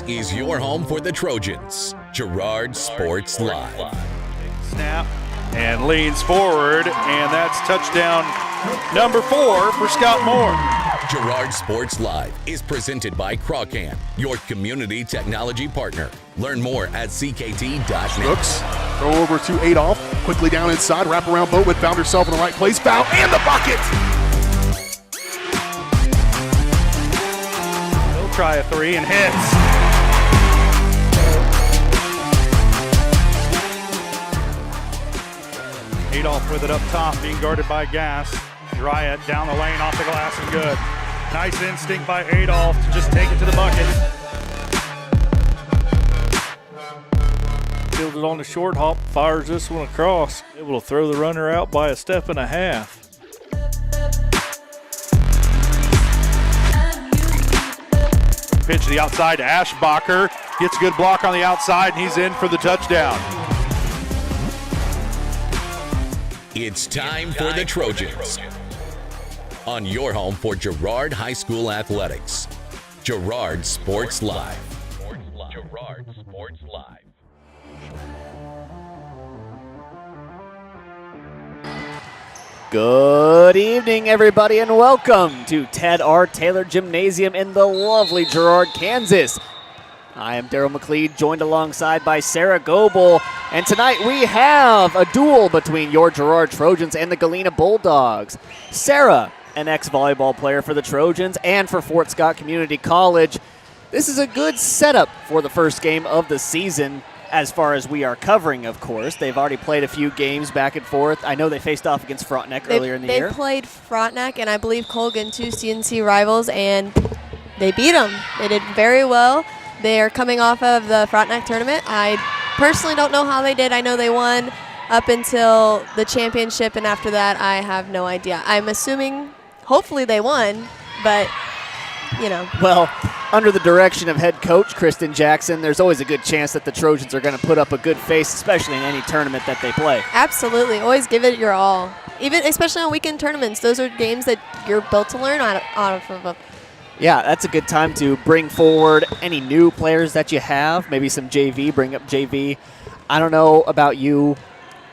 is your home for the Trojans. Girard Sports Live. Snap and leans forward, and that's touchdown number 4 for Scott Moore. Girard Sports Live is presented by Crawcan, your community technology partner. Learn more at ckt.net. Brooks, throw over to Adolph, quickly down inside, wrap around Boatwood, found herself in the right place, foul, and the bucket! He'll try a 3 and hits. Adolph with it up top, being guarded by Gass. Girard down the lane, off the glass, and good. Nice instinct by Adolph to just take it to the bucket. Fielded on the short hop, fires this one across. Able to throw the runner out by a step and a half. Pitch to the outside to Ashbacher. Gets a good block on the outside, and he's in for the touchdown. It's time for the Trojans. On your home for Girard High School Athletics. Girard Sports Live. Girard Sports Live. Good evening, everybody, and welcome to Ted R. Taylor Gymnasium in the lovely Girard, Kansas. I am Daryl McLeod, joined alongside by Sarah Goebel, and tonight we have a duel between your Girard Trojans and the Galena Bulldogs. Sarah, an ex-volleyball player for the Trojans and for Fort Scott Community College. This is a good setup for the first game of the season, as far as we are covering, of course. They've already played a few games back and forth. I know they faced off against Frontenac earlier in the year. They played Frontenac and I believe Colgan, two CNC rivals, and they beat them. They did very well. They are coming off of the Frontenac tournament. I personally don't know how they did. I know they won up until the championship, and after that, I have no idea. I'm assuming, hopefully they won, but, you know. Well, under the direction of head coach Kristen Jackson, there's always a good chance that the Trojans are going to put up a good face, especially in any tournament that they play. Absolutely. Always give it your all. Especially on weekend tournaments. Those are games that you're built to learn out of. Yeah, that's a good time to bring forward any new players that you have, maybe some JV, bring up JV. I don't know about you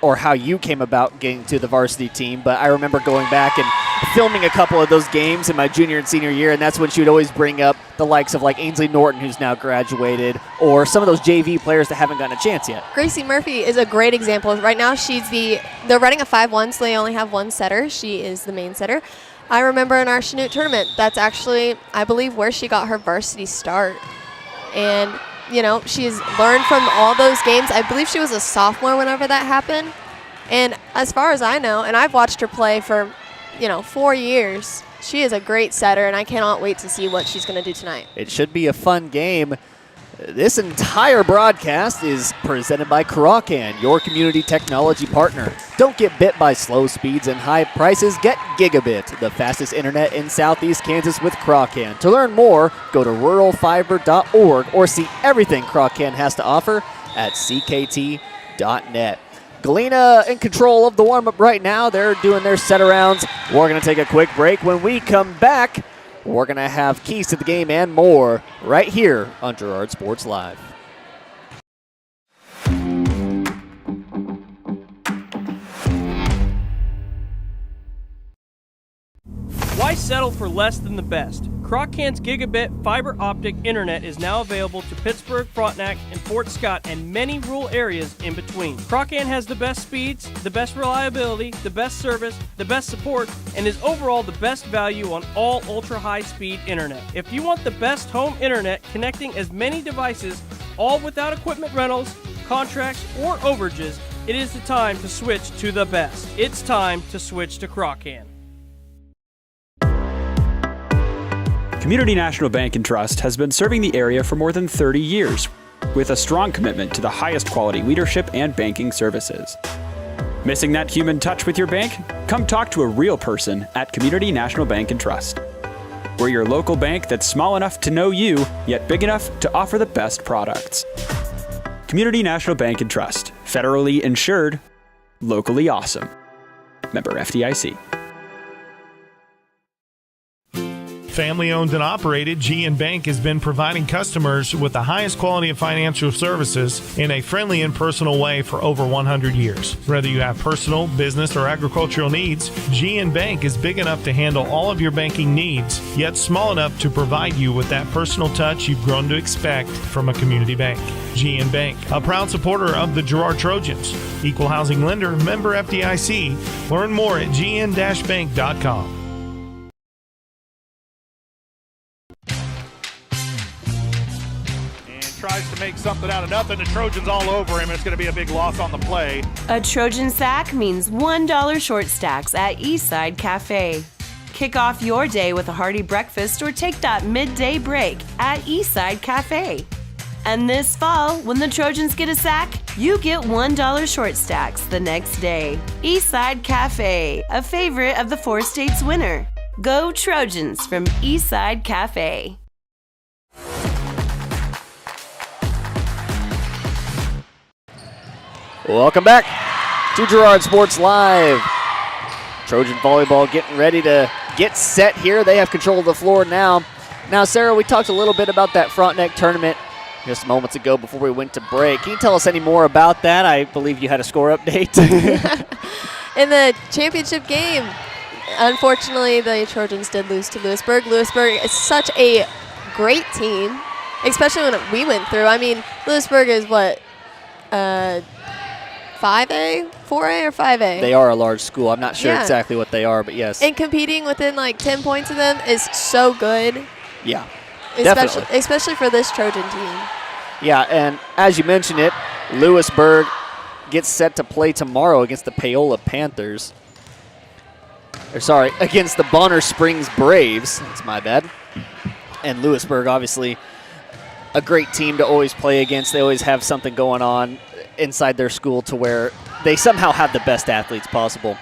or how you came about getting to the varsity team, but I remember going back and filming a couple of those games in my junior and senior year, and that's when she would always bring up the likes of like Ainsley Norton, who's now graduated, or some of those JV players that haven't gotten a chance yet. Gracie Murphy is a great example. Right now they're running a 5-1, so they only have one setter. She is the main setter. I remember in our Chanute tournament, that's actually, I believe, where she got her varsity start. And, you know, she's learned from all those games. I believe she was a sophomore whenever that happened. And as far as I know, and I've watched her play for, 4 years, she is a great setter, and I cannot wait to see what she's going to do tonight. It should be a fun game. This entire broadcast is presented by Crawcan, your community technology partner. Don't get bit by slow speeds and high prices. Get Gigabit, the fastest internet in Southeast Kansas with Crawcan. To learn more, go to ruralfiber.org or see everything Crawcan has to offer at ckt.net. Galena in control of the warm-up right now. They're doing their set-arounds. We're going to take a quick break. When we come back, we're going to have keys to the game and more right here on Girard Sports Live. Why settle for less than the best? Crawcan's Gigabit fiber optic internet is now available to Pittsburgh, Frontenac, and Fort Scott, and many rural areas in between. Crawcan has the best speeds, the best reliability, the best service, the best support, and is overall the best value on all ultra-high-speed internet. If you want the best home internet connecting as many devices, all without equipment rentals, contracts, or overages, it is the time to switch to the best. It's time to switch to Crawcan. Community National Bank and Trust has been serving the area for more than 30 years with a strong commitment to the highest quality leadership and banking services. Missing that human touch with your bank? Come talk to a real person at Community National Bank and Trust. We're your local bank that's small enough to know you, yet big enough to offer the best products. Community National Bank and Trust, federally insured, locally awesome. Member FDIC. Family owned and operated, GN Bank has been providing customers with the highest quality of financial services in a friendly and personal way for over 100 years. Whether you have personal, business, or agricultural needs, GN Bank is big enough to handle all of your banking needs, yet small enough to provide you with that personal touch you've grown to expect from a community bank. GN Bank, a proud supporter of the Girard Trojans. Equal housing lender, member FDIC. Learn more at gn-bank.com. Tries to make something out of nothing. The Trojans all over him. It's going to be a big loss on the play. A Trojan sack means $1 short stacks at Eastside Cafe. Kick off your day with a hearty breakfast or take that midday break at Eastside Cafe. And this fall, when the Trojans get a sack, you get $1 short stacks the next day. Eastside Cafe, a favorite of the 4 states winner. Go Trojans from Eastside Cafe. Welcome back to Girard Sports Live. Trojan Volleyball getting ready to get set here. They have control of the floor now. Now, Sarah, we talked a little bit about that Frontenac tournament just moments ago before we went to break. Can you tell us any more about that? I believe you had a score update. In the championship game, unfortunately, the Trojans did lose to Lewisburg. Lewisburg is such a great team, especially when we went through. I mean, Lewisburg is what, 5A, 4A, or 5A? They are a large school. I'm not sure exactly what they are, but yes. And competing within like 10 points of them is so good. Yeah, definitely. Especially for this Trojan team. Yeah, and as you mentioned it, Lewisburg gets set to play tomorrow against the Paola Panthers. Against the Bonner Springs Braves. That's my bad. And Lewisburg, obviously, a great team to always play against. They always have something going on inside their school to where they somehow have the best athletes possible.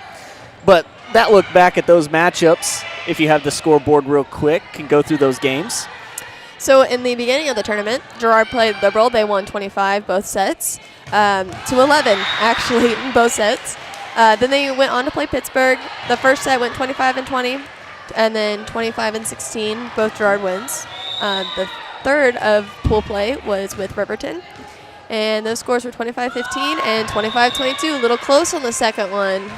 But that look back at those matchups, if you have the scoreboard real quick, can go through those games. So in the beginning of the tournament, Girard played Liberal. They won 25 both sets, to 11 actually in both sets. Then they went on to play Pittsburgh. The first set went 25-20, and then 25-16, both Girard wins. The third of pool play was with Riverton. And those scores were 25-15 and 25-22, a little close on the second one.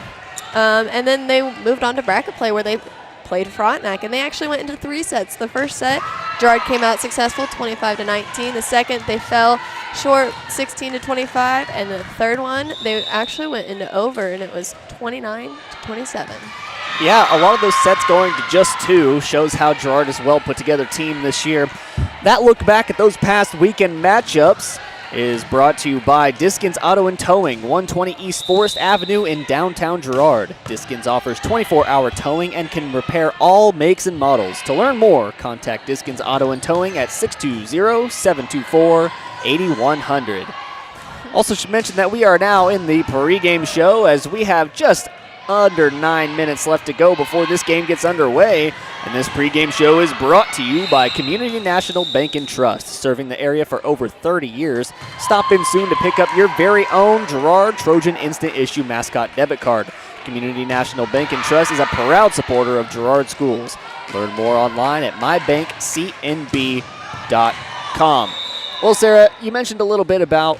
And then they moved on to bracket play where they played Frontenac, and they actually went into 3 sets. The first set, Girard came out successful, 25-19. The second, they fell short, 16-25. And the third one, they actually went into over, and it was 29-27. Yeah, a lot of those sets going to just 2 shows how Girard is a well put together team this year. That look back at those past weekend matchups is brought to you by Diskins Auto and Towing, 120 East Forest Avenue in downtown Girard. Diskins offers 24-hour towing and can repair all makes and models. To learn more, contact Diskins Auto and Towing at 620-724-8100. Also should mention that we are now in the pregame show as we have just under 9 minutes left to go before this game gets underway. And this pregame show is brought to you by Community National Bank and Trust, serving the area for over 30 years. Stop in soon to pick up your very own Girard Trojan Instant Issue Mascot Debit Card. Community National Bank and Trust is a proud supporter of Girard schools. Learn more online at mybankcnb.com. Well, Sarah, you mentioned a little bit about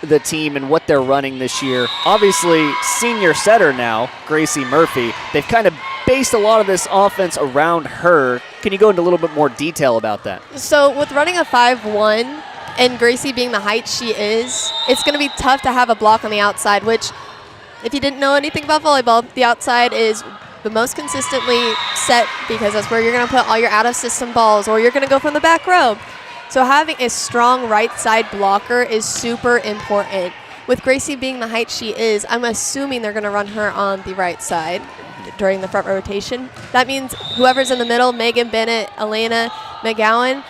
the team and what they're running this year. Obviously, senior setter now, Gracie Murphy, they've kind of based a lot of this offense around her. Can you go into a little bit more detail about that? So with running a 5-1 and Gracie being the height she is, it's going to be tough to have a block on the outside, which if you didn't know anything about volleyball, the outside is the most consistently set because that's where you're going to put all your out-of-system balls, or you're going to go from the back row. So having a strong right side blocker is super important. With Gracie being the height she is, I'm assuming they're going to run her on the right side during the front rotation. That means whoever's in the middle, Megan Bennett, Elena McGowan,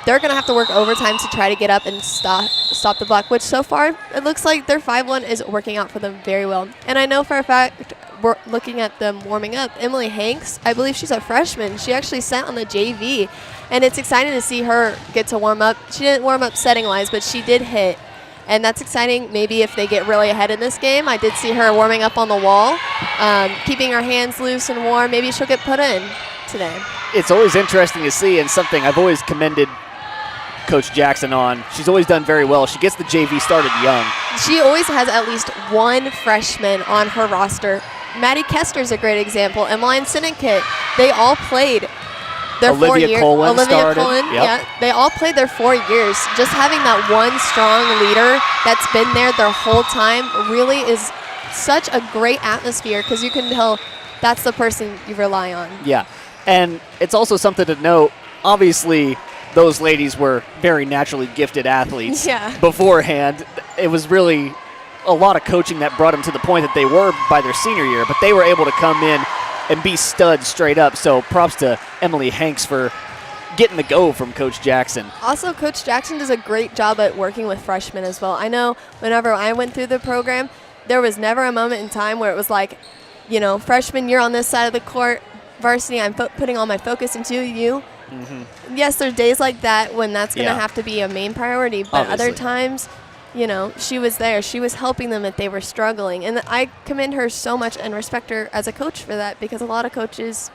they're going to have to work overtime to try to get up and stop the block, which so far it looks like their 5-1 is working out for them very well. And I know for a fact, we're looking at them warming up, Emily Hanks, I believe she's a freshman. She actually sat on the JV, and it's exciting to see her get to warm up. She didn't warm up setting-wise, but she did hit, and that's exciting. Maybe if they get really ahead in this game, I did see her warming up on the wall, keeping her hands loose and warm. Maybe she'll get put in today. it's always interesting to see, and something I've always commended Coach Jackson on. She's always done very well. She gets the JV started young. She always has at least one freshman on her roster. Maddie Kester's a great example. Emmeline Syndicate, they all played their 4 years. Olivia Cullen, yep. They all played their 4 years. Just having that one strong leader that's been there their whole time really is such a great atmosphere, because you can tell that's the person you rely on. Yeah, and it's also something to note, obviously, those ladies were very naturally gifted athletes beforehand. It was really a lot of coaching that brought them to the point that they were by their senior year, but they were able to come in and be studs straight up. So props to Emily Hanks for getting the go from Coach Jackson. Also, Coach Jackson does a great job at working with freshmen as well. I know whenever I went through the program, there was never a moment in time where it was like, you know, freshman, you're on this side of the court. Varsity, I'm putting all my focus into you. Mm-hmm. Yes, there's days like that when that's going to have to be a main priority, but other times, you know, she was there. She was helping them if they were struggling. And I commend her so much and respect her as a coach for that, because a lot of coaches,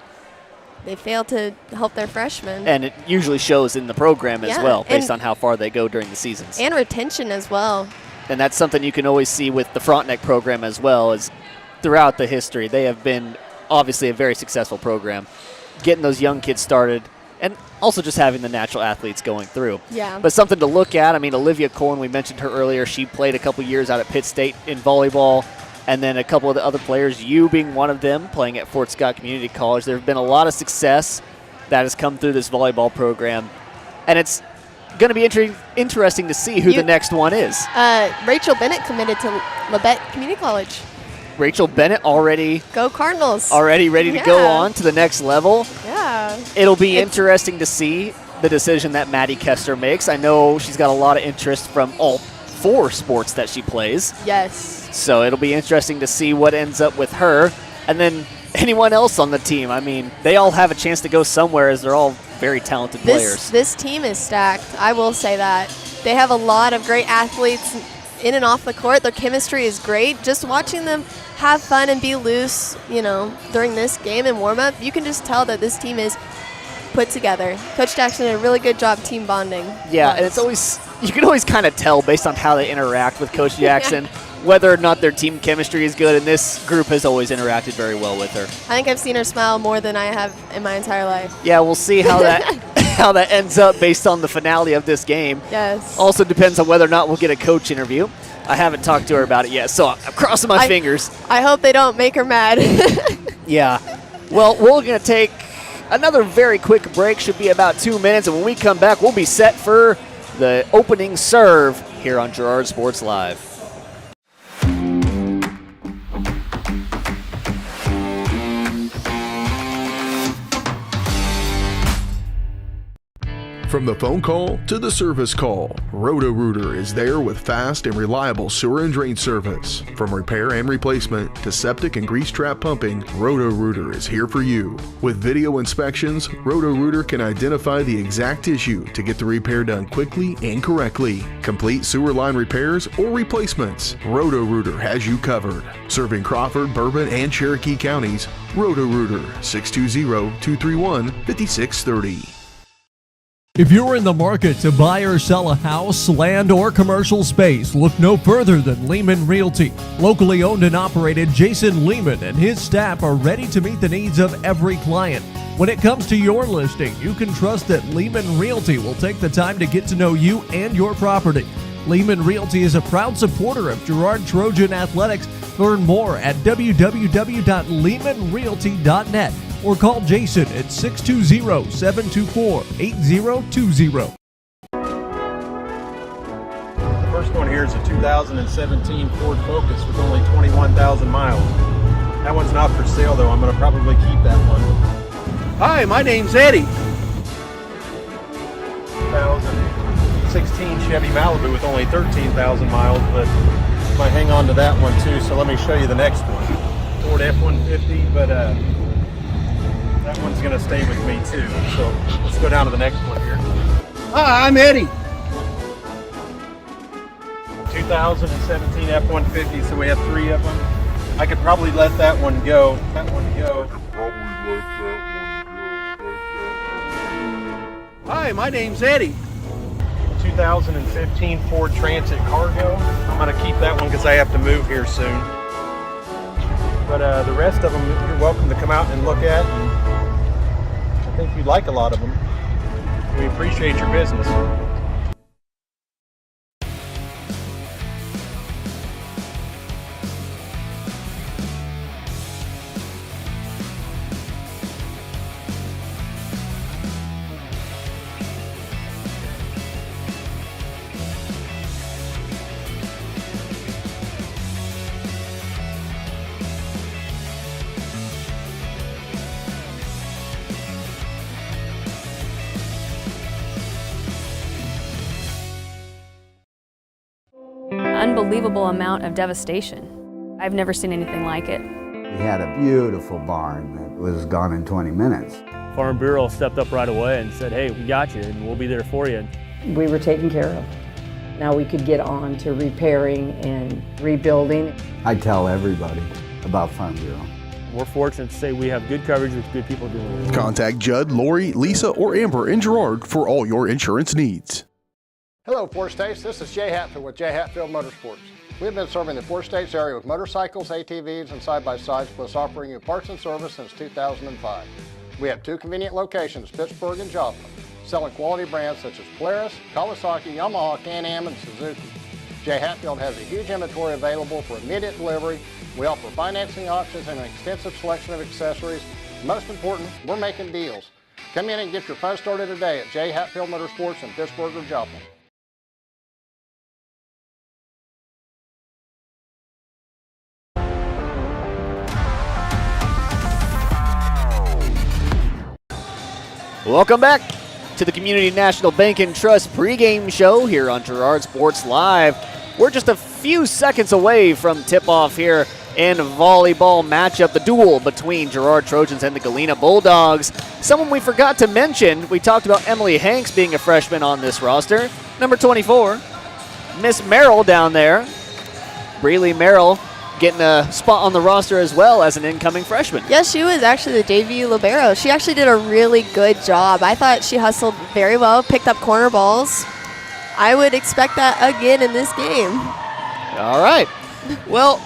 they fail to help their freshmen. And it usually shows in the program as well, based on how far they go during the seasons. And retention as well. And that's something you can always see with the Frontenac program as well, as throughout the history. They have been obviously a very successful program, getting those young kids started, and also just having the natural athletes going through. Yeah. But something to look at, I mean, Olivia Cohen, we mentioned her earlier. She played a couple years out at Pitt State in volleyball, and then a couple of the other players, you being one of them, playing at Fort Scott Community College. There have been a lot of success that has come through this volleyball program, and it's going to be interesting to see who the next one is. Rachel Bennett committed to Labette Community College. Rachel Bennett already go Cardinals. Already ready to go on to the next level. Yeah. It'll be interesting to see the decision that Maddie Kester makes. I know she's got a lot of interest from all 4 sports that she plays. Yes. So it'll be interesting to see what ends up with her. And then anyone else on the team. I mean, they all have a chance to go somewhere, as they're all very talented players. This team is stacked. I will say that. They have a lot of great athletes in and off the court. Their chemistry is great. Just watching them have fun and be loose, you know, during this game and warm-up, you can just tell that this team is put together. Coach Jackson did a really good job team bonding. Yeah, and it's always, you can always kind of tell based on how they interact with Coach Jackson whether or not their team chemistry is good, and this group has always interacted very well with her. I think I've seen her smile more than I have in my entire life. Yeah, we'll see how that how that ends up based on the finale of this game. Yes. Also depends on whether or not we'll get a coach interview. I haven't talked to her about it yet, so I'm crossing my fingers. I hope they don't make her mad. Yeah. Well, we're going to take another very quick break. Should be about 2 minutes, and when we come back, we'll be set for the opening serve here on Girard Sports Live. From the phone call to the service call, Roto-Rooter is there with fast and reliable sewer and drain service. From repair and replacement to septic and grease trap pumping, Roto-Rooter is here for you. With video inspections, Roto-Rooter can identify the exact issue to get the repair done quickly and correctly. Complete sewer line repairs or replacements, Roto-Rooter has you covered. Serving Crawford, Bourbon, and Cherokee counties, Roto-Rooter, 620-231-5630. If you're in the market to buy or sell a house, land, or commercial space, look no further than Lehman Realty. Locally owned and operated, Jason Lehman and his staff are ready to meet the needs of every client. When it comes to your listing, you can trust that Lehman Realty will take the time to get to know you and your property. Lehman Realty is a proud supporter of Girard Trojan Athletics. Learn more at www.lehmanrealty.net. or call Jason at 620-724-8020. The first one here is a 2017 Ford Focus with only 21,000 miles. That one's not for sale though. I'm going to probably keep that one. Hi, my name's Eddie. 2016 Chevy Malibu with only 13,000 miles, but I might hang on to that one too. So let me show you the next one. Ford F-150, but that one's going to stay with me too. So let's go down to the next one here. Hi, I'm Eddie. 2017 F-150, so we have 3 of them. I could probably let that one go. Hi, my name's Eddie. 2015 Ford Transit Cargo. I'm going to keep that one because I have to move here soon. But the rest of them, you're welcome to come out and look at. And I think you'd like a lot of them. We appreciate your business. Unbelievable amount of devastation. I've never seen anything like it. We had a beautiful barn that was gone in 20 minutes. Farm Bureau stepped up right away and said, hey, we got you and we'll be there for you. We were taken care of. Now we could get on to repairing and rebuilding. I tell everybody about Farm Bureau. We're fortunate to say we have good coverage with good people doing it. Contact Judd, Lori, Lisa, or Amber in Girard for all your insurance needs. Hello, Four States. This is Jay Hatfield with Jay Hatfield Motorsports. We've been serving the Four States area with motorcycles, ATVs, and side-by-sides, plus offering you parts and service since 2005. We have 2 convenient locations, Pittsburgh and Joplin, selling quality brands such as Polaris, Kawasaki, Yamaha, Can-Am, and Suzuki. Jay Hatfield has a huge inventory available for immediate delivery. We offer financing options and an extensive selection of accessories. Most important, we're making deals. Come in and get your fun started today at Jay Hatfield Motorsports in Pittsburgh or Joplin. Welcome back to the Community National Bank and Trust pregame show here on Girard Sports Live. We're just a few seconds away from tip-off here in volleyball matchup, the duel between Girard Trojans and the Galena Bulldogs. Someone we forgot to mention, we talked about Emily Hanks being a freshman on this roster. Number 24, Miss Merrill down there. Breeley Merrill getting a spot on the roster as well as an incoming freshman. Yes, she was actually the JV libero. She actually did a really good job. I thought she hustled very well, picked up corner balls. I would expect that again in this game. All right. Well,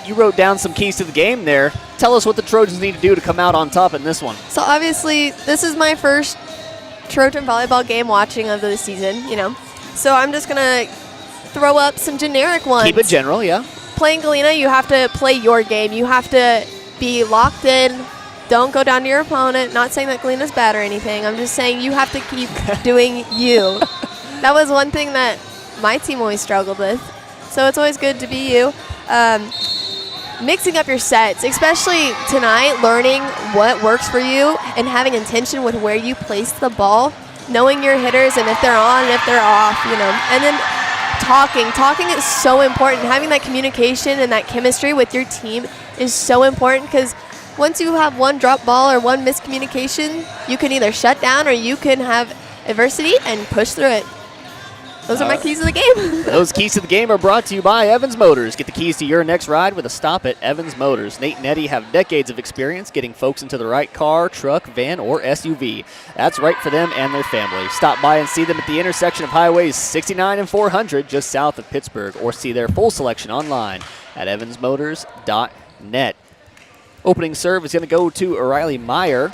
you wrote down some keys to the game there. Tell us what the Trojans need to do to come out on top in this one. So obviously, this is my first Trojan volleyball game watching of the season, you know. So I'm just going to throw up some generic ones. Keep it general, yeah. Playing Galena, you have to play your game. You have to be locked in. Don't go down to your opponent. Not saying that Galena's bad or anything. I'm just saying you have to keep doing you. That was one thing that my team always struggled with. So it's always good to be you. Mixing up your sets, especially tonight, learning what works for you and having intention with where you place the ball, knowing your hitters and if they're on and if they're off, you know. And then Talking is so important. Having that communication and that chemistry with your team is so important because once you have one drop ball or one miscommunication, you can either shut down or you can have adversity and push through it. Those are my keys to the game. Those keys to the game are brought to you by Evans Motors. Get the keys to your next ride with a stop at Evans Motors. Nate and Eddie have decades of experience getting folks into the right car, truck, van, or SUV. That's right for them and their family. Stop by and see them at the intersection of Highways 69 and 400 just south of Pittsburgh, or see their full selection online at evansmotors.net. Opening serve is going to go to O'Reilly Meyer.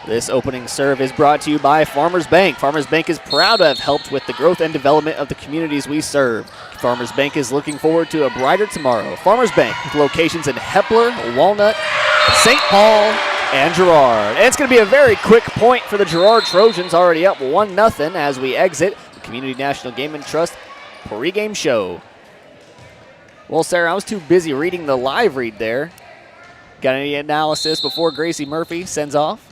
This opening serve is brought to you by Farmers Bank. Farmers Bank is proud to have helped with the growth and development of the communities we serve. Farmers Bank is looking forward to a brighter tomorrow. Farmers Bank with locations in Hepler, Walnut, St. Paul, and Girard. And it's going to be a very quick point for the Girard Trojans, already up 1-0 as we exit the Community National Game and Trust pregame show. Well, Sarah, I was too busy reading the live read there. Got any analysis before Gracie Murphy sends off?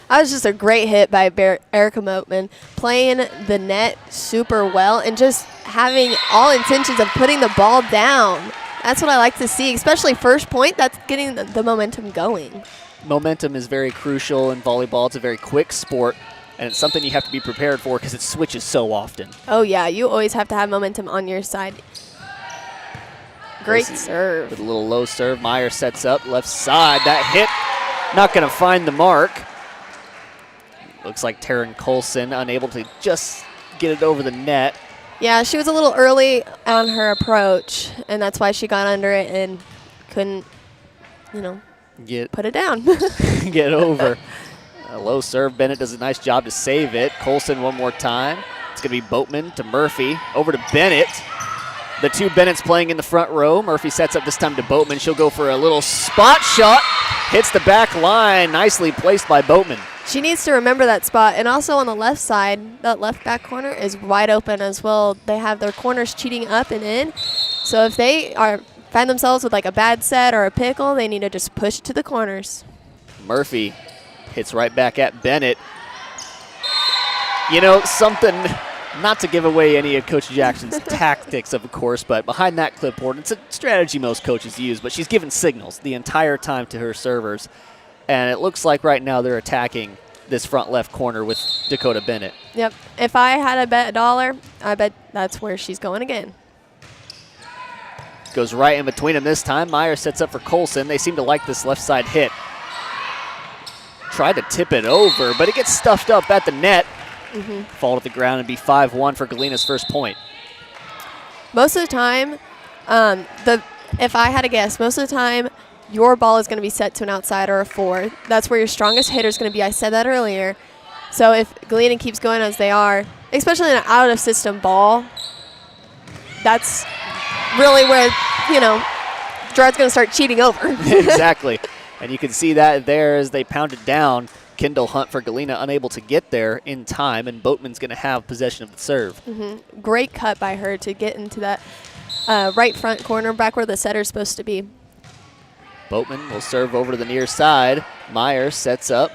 That was just a great hit by Erica Moatman, playing the net super well and just having all intentions of putting the ball down. That's what I like to see, especially first point. That's getting the momentum going. Momentum is very crucial in volleyball. It's a very quick sport, and it's something you have to be prepared for because it switches so often. Oh, yeah. You always have to have momentum on your side. Great serve. With a little low serve, Meyer sets up left side. That hit, not going to find the mark. Looks like Taryn Colson unable to just get it over the net. Yeah, she was a little early on her approach, and that's why she got under it and couldn't, put it down. Get over. A low serve. Bennett does a nice job to save it. Colson one more time. It's going to be Boatman to Murphy. Over to Bennett. The two Bennetts playing in the front row. Murphy sets up this time to Boatman. She'll go for a little spot shot. Hits the back line. Nicely placed by Boatman. She needs to remember that spot. And also on the left side, that left back corner is wide open as well. They have their corners cheating up and in. So if they find themselves with like a bad set or a pickle, they need to just push to the corners. Murphy hits right back at Bennett. Something, not to give away any of Coach Jackson's tactics, of course, but behind that clipboard, it's a strategy most coaches use, but she's given signals the entire time to her servers. And it looks like right now they're attacking this front left corner with Dakota Bennett. Yep. If I had to bet $1, I bet that's where she's going again. Goes right in between them this time. Meyer sets up for Colson. They seem to like this left side hit. Tried to tip it over, but it gets stuffed up at the net. Fall to the ground and be 5-1 for Galena's first point. Most of the time, if I had to guess, most of the time, your ball is going to be set to an outside or a 4. That's where your strongest hitter is going to be. I said that earlier. So if Galena keeps going as they are, especially in an out-of-system ball, that's really where, Girard's going to start cheating over. Exactly. And you can see that there as they pound it down. Kendall Hunt for Galena unable to get there in time, and Boatman's going to have possession of the serve. Great cut by her to get into that right front corner, back where the setter's supposed to be. Boatman will serve over to the near side. Meyer sets up.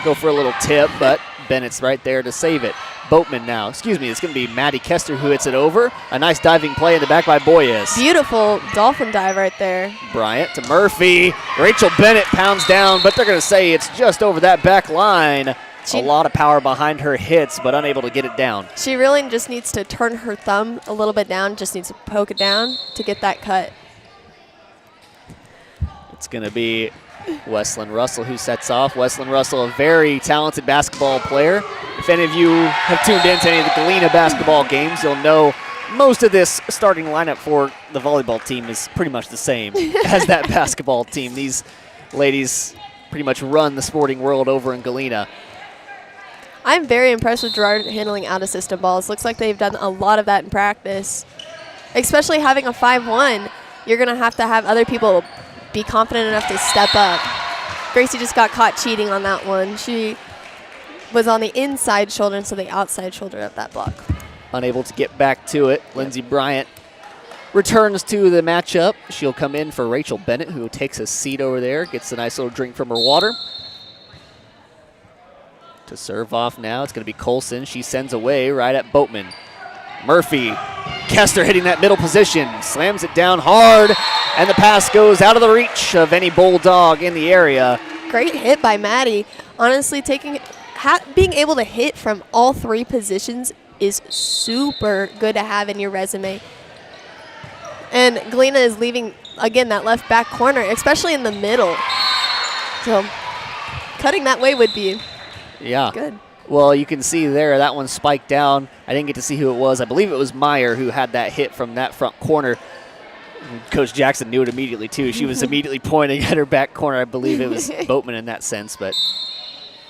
Go for a little tip, but Bennett's right there to save it. Boatman now. It's going to be Maddie Kester who hits it over. A nice diving play in the back by Boyes. Beautiful dolphin dive right there. Bryant to Murphy. Rachel Bennett pounds down, but they're going to say it's just over that back line. A lot of power behind her hits, but unable to get it down. She really just needs to turn her thumb a little bit down, just needs to poke it down to get that cut. It's going to be Weslyn Russell who sets off. Weslyn Russell, a very talented basketball player. If any of you have tuned into any of the Galena basketball games, you'll know most of this starting lineup for the volleyball team is pretty much the same as that basketball team. These ladies pretty much run the sporting world over in Galena. I'm very impressed with Girard handling out-of-system balls. Looks like they've done a lot of that in practice. Especially having a 5-1, you're going to have other people be confident enough to step up. Gracie just got caught cheating on that one. She was on the inside shoulder instead of the outside shoulder of that block. Unable to get back to it. Lindsey Bryant returns to the matchup. She'll come in for Rachel Bennett, who takes a seat over there, gets a nice little drink from her water. To serve off now, it's going to be Colson. She sends away right at Boatman. Murphy, Kester hitting that middle position, slams it down hard, and the pass goes out of the reach of any Bulldog in the area. Great hit by Maddie. Honestly, being able to hit from all 3 positions is super good to have in your resume. And Galena is leaving, again, that left back corner, especially in the middle. So cutting that way would be good. Well, you can see there, that one spiked down. I didn't get to see who it was. I believe it was Meyer who had that hit from that front corner. Coach Jackson knew it immediately, too. She was immediately pointing at her back corner. I believe it was Boatman in that sense, but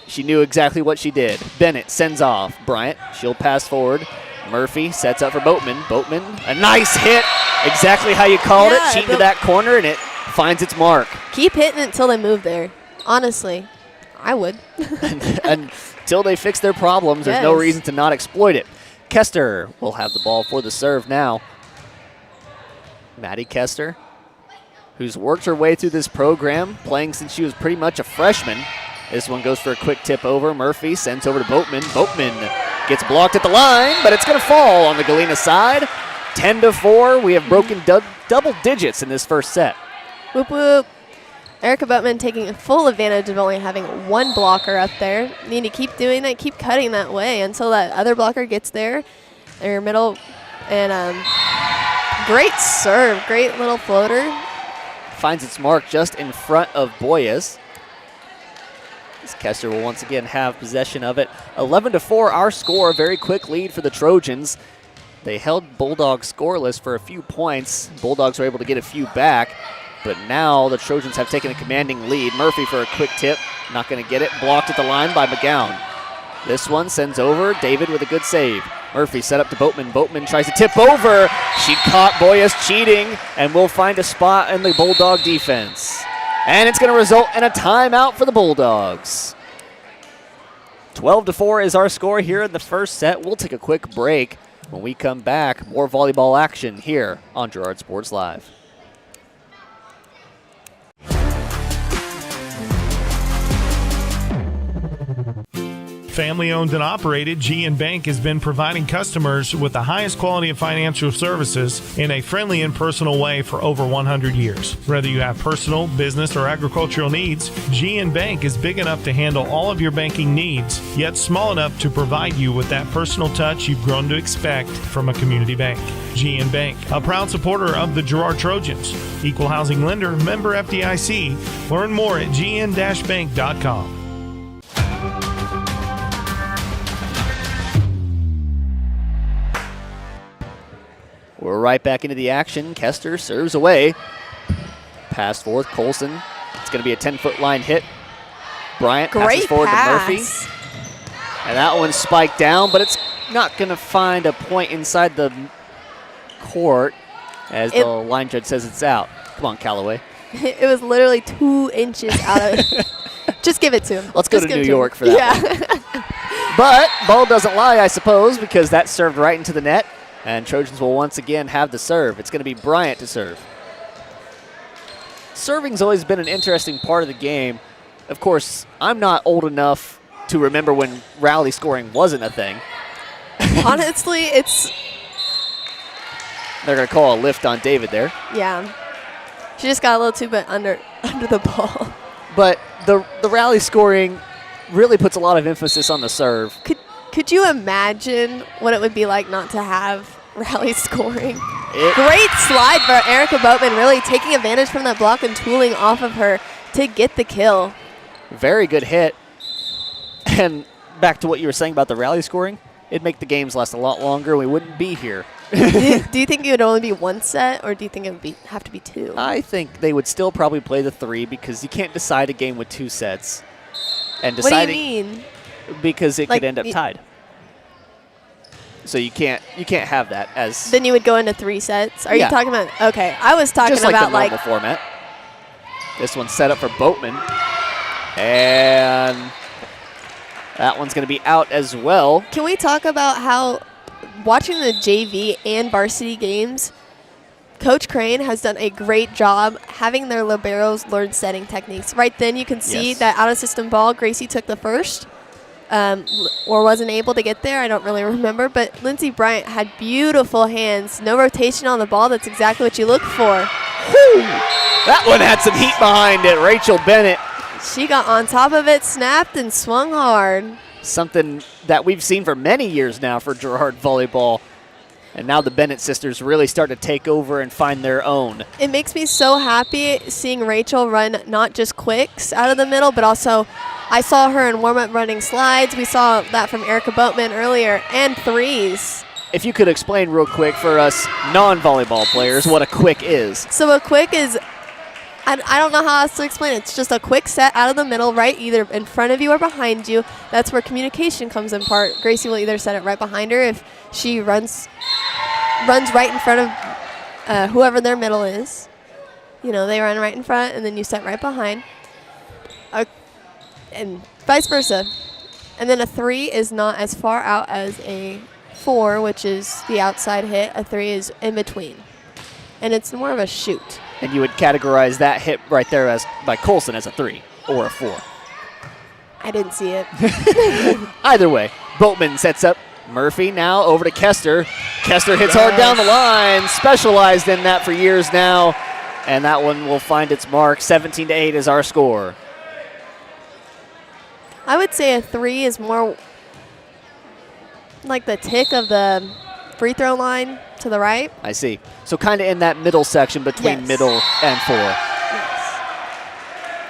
she knew exactly what she did. Bennett sends off. Bryant, she'll pass forward. Murphy sets up for Boatman. Boatman, a nice hit. Exactly how you called it. Cheating to that corner, and it finds its mark. Keep hitting it until they move there. Honestly, I would. Until they fix their problems, there's no reason to not exploit it. Kester will have the ball for the serve now. Maddie Kester, who's worked her way through this program, playing since she was pretty much a freshman. This one goes for a quick tip over. Murphy sends over to Boatman. Boatman gets blocked at the line, but it's going to fall on the Galena side. 10-4. We have broken double digits in this first set. Whoop, whoop. Erica Boatman taking full advantage of only having 1 blocker up there. Need to keep doing that, keep cutting that way until that other blocker gets there. Their middle, and great serve, great little floater. Finds its mark just in front of Boyes. As Kester will once again have possession of it. 11-4 our score. Very quick lead for the Trojans. They held Bulldogs scoreless for a few points. Bulldogs were able to get a few back, but now the Trojans have taken a commanding lead. Murphy for a quick tip. Not going to get it. Blocked at the line by McGowan. This one sends over. David with a good save. Murphy set up to Boatman. Boatman tries to tip over. She caught Boyas cheating and will find a spot in the Bulldog defense. And it's going to result in a timeout for the Bulldogs. 12-4 is our score here in the first set. We'll take a quick break. When we come back, more volleyball action here on Girard Sports Live. Family owned and operated, G&N Bank has been providing customers with the highest quality of financial services in a friendly and personal way for over 100 years. Whether you have personal, business, or agricultural needs, G&N Bank is big enough to handle all of your banking needs, yet small enough to provide you with that personal touch you've grown to expect from a community bank. G&N Bank, a proud supporter of the Girard Trojans. Equal housing lender, member FDIC. Learn more at gn-bank.com. We're right back into the action. Kester serves away. Pass forward, Colson. It's going to be a 10-foot line hit. Bryant passes forward to Murphy. And that one's spiked down, but it's not going to find a point inside the court as the line judge says it's out. Come on, Callaway. It was literally 2 inches out of Just give it to him. Let's go to New York for that one. But ball doesn't lie, I suppose, because that served right into the net. And Trojans will once again have the serve. It's going to be Bryant to serve. Serving's always been an interesting part of the game. Of course, I'm not old enough to remember when rally scoring wasn't a thing. Honestly, it's... They're going to call a lift on David there. Yeah. She just got a little too bit under the ball. But the rally scoring really puts a lot of emphasis on the serve. Could you imagine what it would be like not to have rally scoring? Great slide for Erica Boatman, really taking advantage from that block and tooling off of her to get the kill. Very good hit. And back to what you were saying about the rally scoring, it'd make the games last a lot longer. We wouldn't be here. Do you think it would only be 1 set, or do you think it would have to be 2? I think they would still probably play the 3 because you can't decide a game with 2 sets. And what do you mean? Because it could end up tied. So you can't have that as. Then you would go into 3 sets. Are you talking about? Okay, I was talking just like about the normal format. This one's set up for Boatman, and that one's going to be out as well. Can we talk about how watching the JV and varsity games, Coach Crane has done a great job having their liberos learn setting techniques. Right then you can see that out-of-system ball, Gracie took the first. Or wasn't able to get there. I don't really remember. But Lindsey Bryant had beautiful hands. No rotation on the ball. That's exactly what you look for. Whew. That one had some heat behind it. Rachel Bennett. She got on top of it, snapped, and swung hard. Something that we've seen for many years now for Girard volleyball. And now the Bennett sisters really start to take over and find their own. It makes me so happy seeing Rachel run not just quicks out of the middle, but also I saw her in warm-up running slides. We saw that from Erica Boatman earlier, and 3s. If you could explain real quick for us non-volleyball players what a quick is. So a quick is, I don't know how else to explain it. It's just a quick set out of the middle, right, either in front of you or behind you. That's where communication comes in part. Gracie will either set it right behind her if she runs right in front of whoever their middle is. You know, they run right in front, and then you set right behind. And vice versa. And then a 3 is not as far out as a 4, which is the outside hit. A 3 is in between. And it's more of a shoot. And you would categorize that hit right there as by Colson as a 3 or a 4. I didn't see it. Either way, Boatman sets up Murphy now over to Kester. Kester hits hard down the line. Specialized in that for years now. And that one will find its mark. 17-8 is our score. I would say a 3 is more like the tick of the free throw line to the right. I see. So kind of in that middle section between middle and 4. Yes.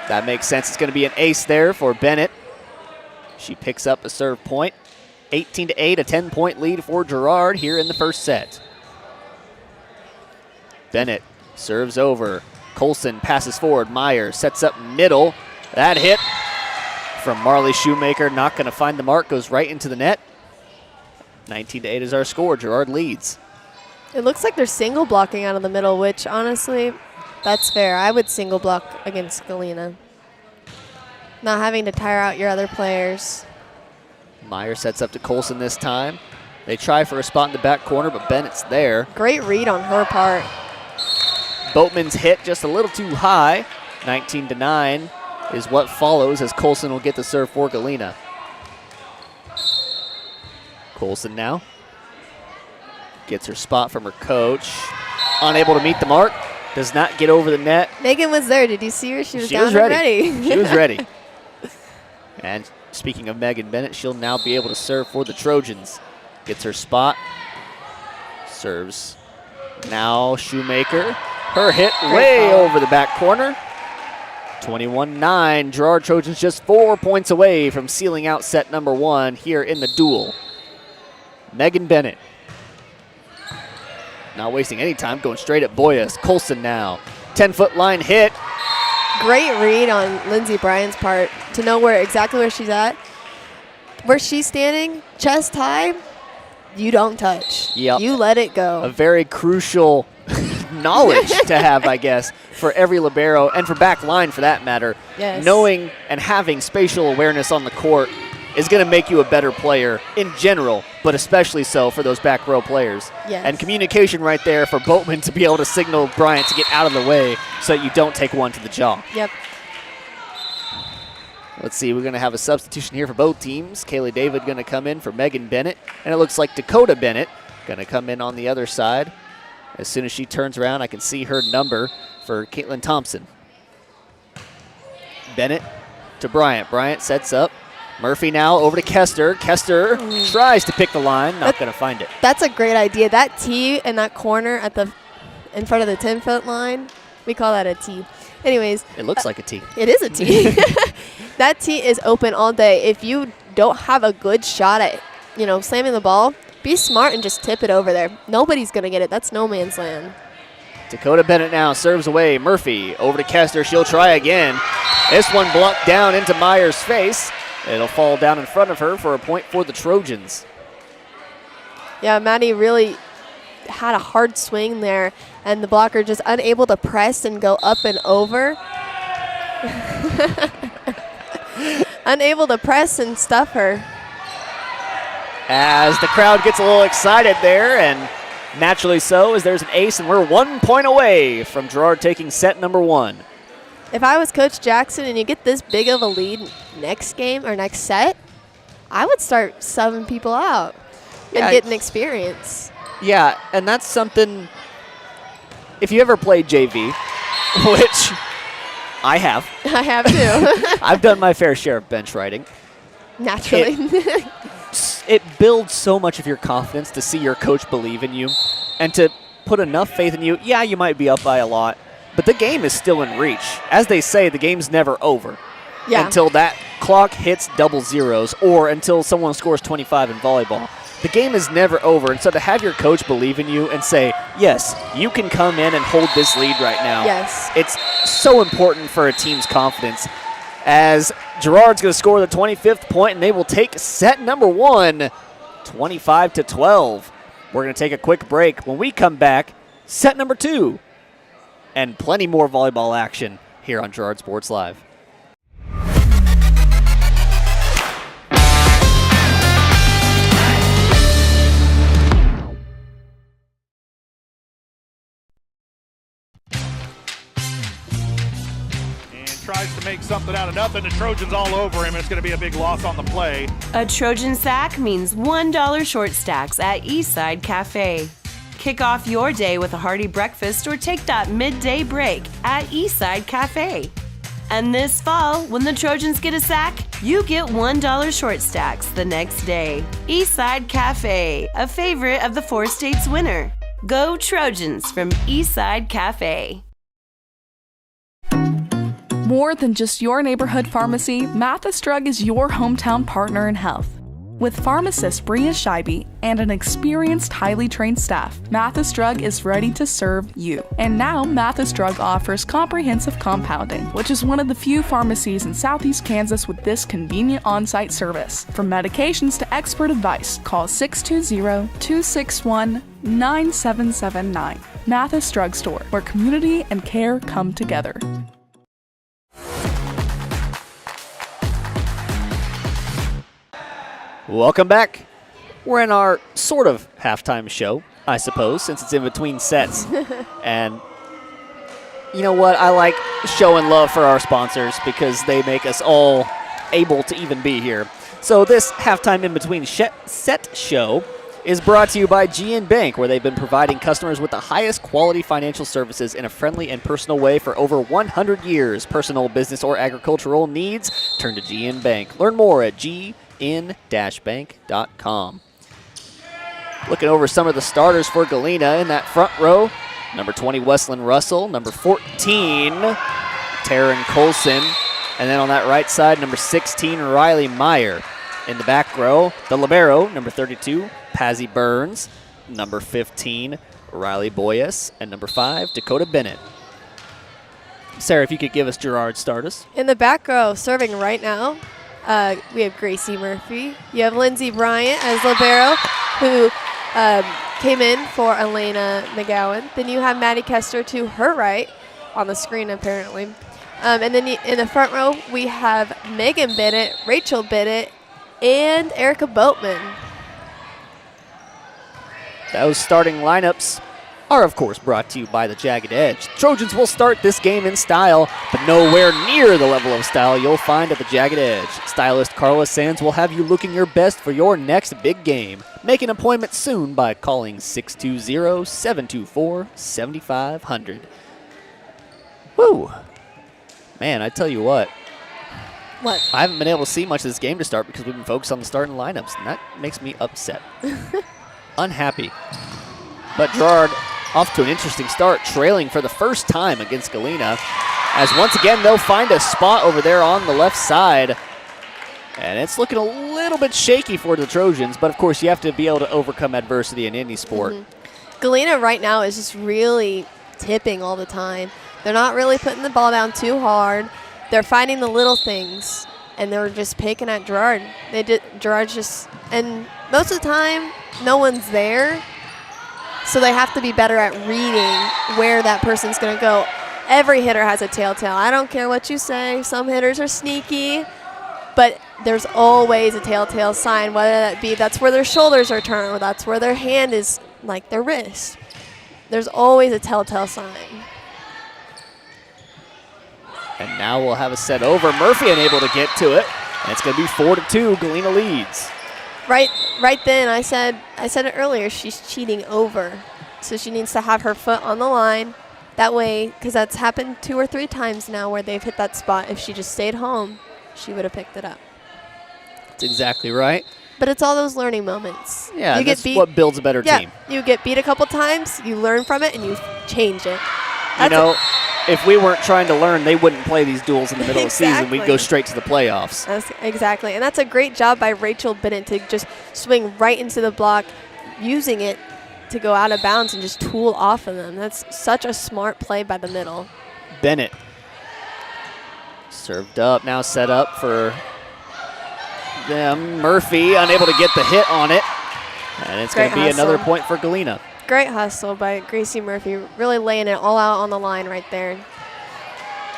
That makes sense. It's going to be an ace there for Bennett. She picks up a serve point. 18-8, a 10-point lead for Girard here in the first set. Bennett serves over. Colson passes forward. Meyer sets up middle. That hit from Marley Shoemaker, not going to find the mark, goes right into the net. 19-8 is our score. Girard leads. It looks like they're single blocking out of the middle, which honestly, that's fair. I would single block against Galena. Not having to tire out your other players. Meyer sets up to Colson this time. They try for a spot in the back corner, but Bennett's there. Great read on her part. Boatman's hit just a little too high. 19-9 is what follows as Colson will get the serve for Galena. Colson now gets her spot from her coach. Unable to meet the mark. Does not get over the net. Megan was there. Did you see her? She was down ready. and ready. She was ready. And speaking of Megan Bennett, she'll now be able to serve for the Trojans. Gets her spot. Serves. Now Shoemaker. Her hit way over the back corner. 21-9. Girard Trojans just 4 points away from sealing out set number 1 here in the duel. Megan Bennett. Not wasting any time, going straight at Boyas. Colson now. 10-foot line hit. Great read on Lindsey Bryan's part to know exactly where she's at. Where she's standing, chest high, you don't touch. Yep. You let it go. A very crucial knowledge to have, I guess, for every libero and for back line for that matter. Yes. Knowing and having spatial awareness on the court is going to make you a better player in general, but especially so for those back row players. Yes. And communication right there for Boatman to be able to signal Bryant to get out of the way so that you don't take one to the jaw. Yep. Let's see, we're going to have a substitution here for both teams. Kaylee David going to come in for Megan Bennett, and it looks like Dakota Bennett going to come in on the other side. As soon as she turns around, I can see her number for Caitlin Thompson. Bennett to Bryant. Bryant sets up. Murphy now over to Kester. Kester tries to pick the line, not going to find it. That's a great idea. That tee in that corner in front of the 10-foot line, we call that a tee. Anyways. It looks like a tee. It is a tee. That tee is open all day. If you don't have a good shot at, slamming the ball, be smart and just tip it over there. Nobody's going to get it. That's no man's land. Dakota Bennett now serves away. Murphy over to Kester. She'll try again. This one blocked down into Meyer's face. It'll fall down in front of her for a point for the Trojans. Yeah, Maddie really had a hard swing there, and the blocker just unable to press and go up and over. Unable to press and stuff her. As the crowd gets a little excited there, and naturally so, as there's an ace, and we're 1 point away from Girard taking set number 1. If I was Coach Jackson and you get this big of a lead next game or next set, I would start subbing people out and getting experience. Yeah, and that's something, if you ever played JV, which I have. I have too. I've done my fair share of bench riding. Naturally. It builds so much of your confidence to see your coach believe in you and to put enough faith in you. Yeah, you might be up by a lot, but the game is still in reach. As they say, the game's never over until that clock hits double zeros or until someone scores 25 in volleyball. The game is never over, and so to have your coach believe in you and say, yes, you can come in and hold this lead right now. Yes. It's so important for a team's confidence. As Girard's going to score the 25th point, and they will take set number 1, 25-12. We're going to take a quick break. When we come back, set number 2, and plenty more volleyball action here on Girard Sports Live. Tries to make something out of nothing. The Trojans all over him. It's going to be a big loss on the play. A Trojan sack means $1 short stacks at Eastside Cafe. Kick off your day with a hearty breakfast or take that midday break at Eastside Cafe. And this fall, when the Trojans get a sack, you get $1 short stacks the next day. Eastside Cafe, a favorite of the 4 states winner. Go Trojans from Eastside Cafe. More than just your neighborhood pharmacy, Mathis Drug is your hometown partner in health. With pharmacist Bria Scheibe and an experienced, highly trained staff, Mathis Drug is ready to serve you. And now, Mathis Drug offers comprehensive compounding, which is one of the few pharmacies in Southeast Kansas with this convenient on-site service. From medications to expert advice, call 620-261-9779. Mathis Drug Store, where community and care come together. Welcome back. We're in our sort of halftime show, I suppose, since it's in between sets. And you know what? I like showing love for our sponsors because they make us all able to even be here. So this halftime in between set show is brought to you by GN Bank, where they've been providing customers with the highest quality financial services in a friendly and personal way for over 100 years. Personal, business, or agricultural needs, turn to GN Bank. Learn more at gn-bank.com. Looking over some of the starters for Galena in that front row. Number 20, Wesleyan Russell. Number 14, Taryn Colson. And then on that right side, number 16, Riley Meyer. In the back row, the libero, number 32, Pazzy Burns. Number 15, Riley Boyes. And number 5, Dakota Bennett. Sarah, if you could give us Girard starters. In the back row, serving right now, we have Gracie Murphy. You have Lindsey Bryant as libero, who came in for Elena McGowan. Then you have Maddie Kester to her right on the screen, apparently. And then in the front row, we have Megan Bennett, Rachel Bennett, and Erica Boatman. Those starting lineups are, of course, brought to you by the Jagged Edge. Trojans will start this game in style, but nowhere near the level of style you'll find at the Jagged Edge. Stylist Carla Sands will have you looking your best for your next big game. Make an appointment soon by calling 620-724-7500. Woo! Man, I tell you what. What? I haven't been able to see much of this game to start because we've been focused on the starting lineups, and that makes me upset. Unhappy. But Girard off to an interesting start, trailing for the first time against Galena, as once again they'll find a spot over there on the left side. And it's looking a little bit shaky for the Trojans, but of course you have to be able to overcome adversity in any sport. Galena right now is just really tipping all the time. They're not really putting the ball down too hard. They're finding the little things, and they're just picking at Girard. Girard's just, and most of the time, no one's there, so they have to be better at reading where that person's going to go. Every hitter has a telltale. I don't care what you say. Some hitters are sneaky, but there's always a telltale sign, whether that be that's where their shoulders are turned or that's where their hand is, like their wrist. There's always a telltale sign. And now we'll have a set over. Murphy unable to get to it, and it's going to be 4-2. Galena leads. Right then, I said it earlier, she's cheating over. So she needs to have her foot on the line. That way, because that's happened 2 or 3 times now where they've hit that spot. If she just stayed home, she would have picked it up. That's exactly right. But it's all those learning moments. Yeah, that's what builds a better team. You get beat a couple times, you learn from it, and you change it. You know, if we weren't trying to learn, they wouldn't play these duels in the middle of the season. We'd go straight to the playoffs. Exactly. And that's a great job by Rachel Bennett to just swing right into the block, using it to go out of bounds and just tool off of them. That's such a smart play by the middle. Bennett served up, now set up for them. Murphy unable to get the hit on it. And it's going to be another point for Galena. Great hustle by Gracie Murphy, really laying it all out on the line right there.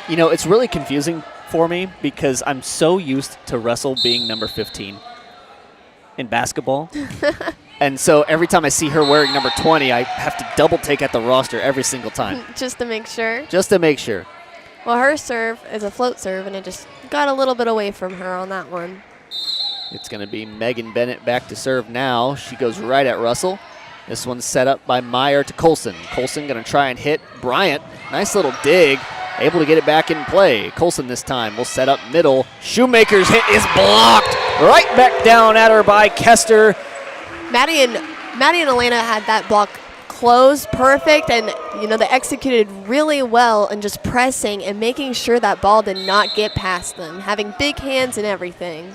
You know, it's really confusing for me because I'm so used to Russell being number 15 in basketball. And so every time I see her wearing number 20, I have to double take at the roster every single time. Just to make sure? Just to make sure. Well, her serve is a float serve, and it just got a little bit away from her on that one. It's going to be Megan Bennett back to serve now. She goes right at Russell. This one's set up by Meyer to Colson. Colson going to try and hit Bryant. Nice little dig. Able to get it back in play. Colson this time will set up middle. Shoemaker's hit is blocked. Right back down at her by Kester. Maddie and Elena had that block closed perfect, and they executed really well and just pressing and making sure that ball did not get past them, having big hands and everything.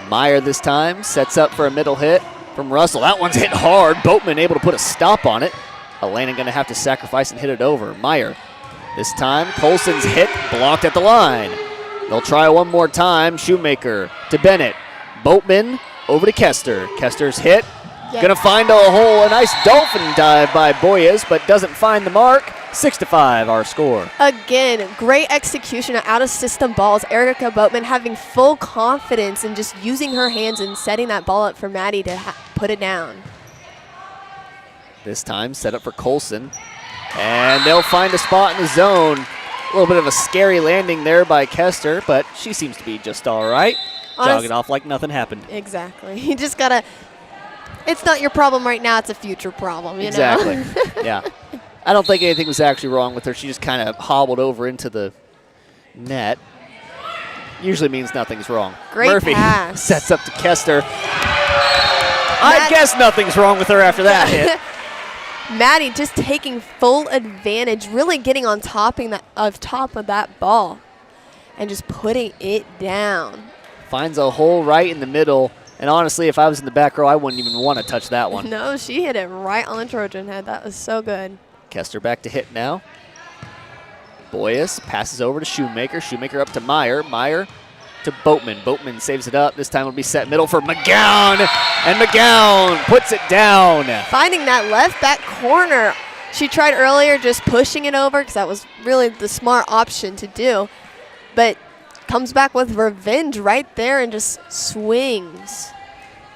Meyer this time sets up for a middle hit from Russell. That one's hit hard. Boatman able to put a stop on it. Galena going to have to sacrifice and hit it over. Meyer this time. Colson's hit blocked at the line. They'll try one more time. Shoemaker to Bennett. Boatman over to Kester. Kester's hit. Going to find a hole. A nice dolphin dive by Boyes, but doesn't find the mark. 6-5 our score. Again, great execution of out-of-system balls. Erica Boatman having full confidence in just using her hands and setting that ball up for Maddie to put it down. This time set up for Colson. And they'll find a spot in the zone. A little bit of a scary landing there by Kester, but she seems to be just all right. Jogging off like nothing happened. Exactly. You just got to... It's not your problem right now. It's a future problem, you know? Exactly. Yeah. I don't think anything was actually wrong with her. She just kind of hobbled over into the net. Usually means nothing's wrong. Great Murphy pass. Sets up to Kester. I guess nothing's wrong with her after that hit. Maddie just taking full advantage, really getting on top of that ball and just putting it down. Finds a hole right in the middle. And honestly, if I was in the back row, I wouldn't even want to touch that one. No, she hit it right on the Trojan head. That was so good. Kester back to hit now. Boyes passes over to Shoemaker. Shoemaker up to Meyer. Meyer to Boatman. Boatman saves it up. This time it'll be set middle for McGown. And McGown puts it down. Finding that left back corner. She tried earlier just pushing it over because that was really the smart option to do. But comes back with revenge right there and just swings.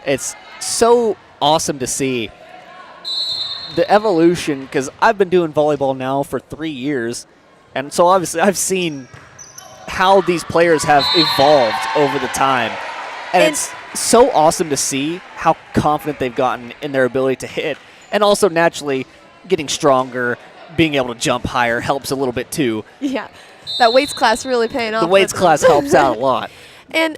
It's so awesome to see the evolution, because I've been doing volleyball now for 3 years, and so obviously I've seen how these players have evolved over the time. And it's so awesome to see how confident they've gotten in their ability to hit, and also naturally getting stronger, being able to jump higher helps a little bit too. Yeah. That weights class really paying off. The weights class helps out a lot. And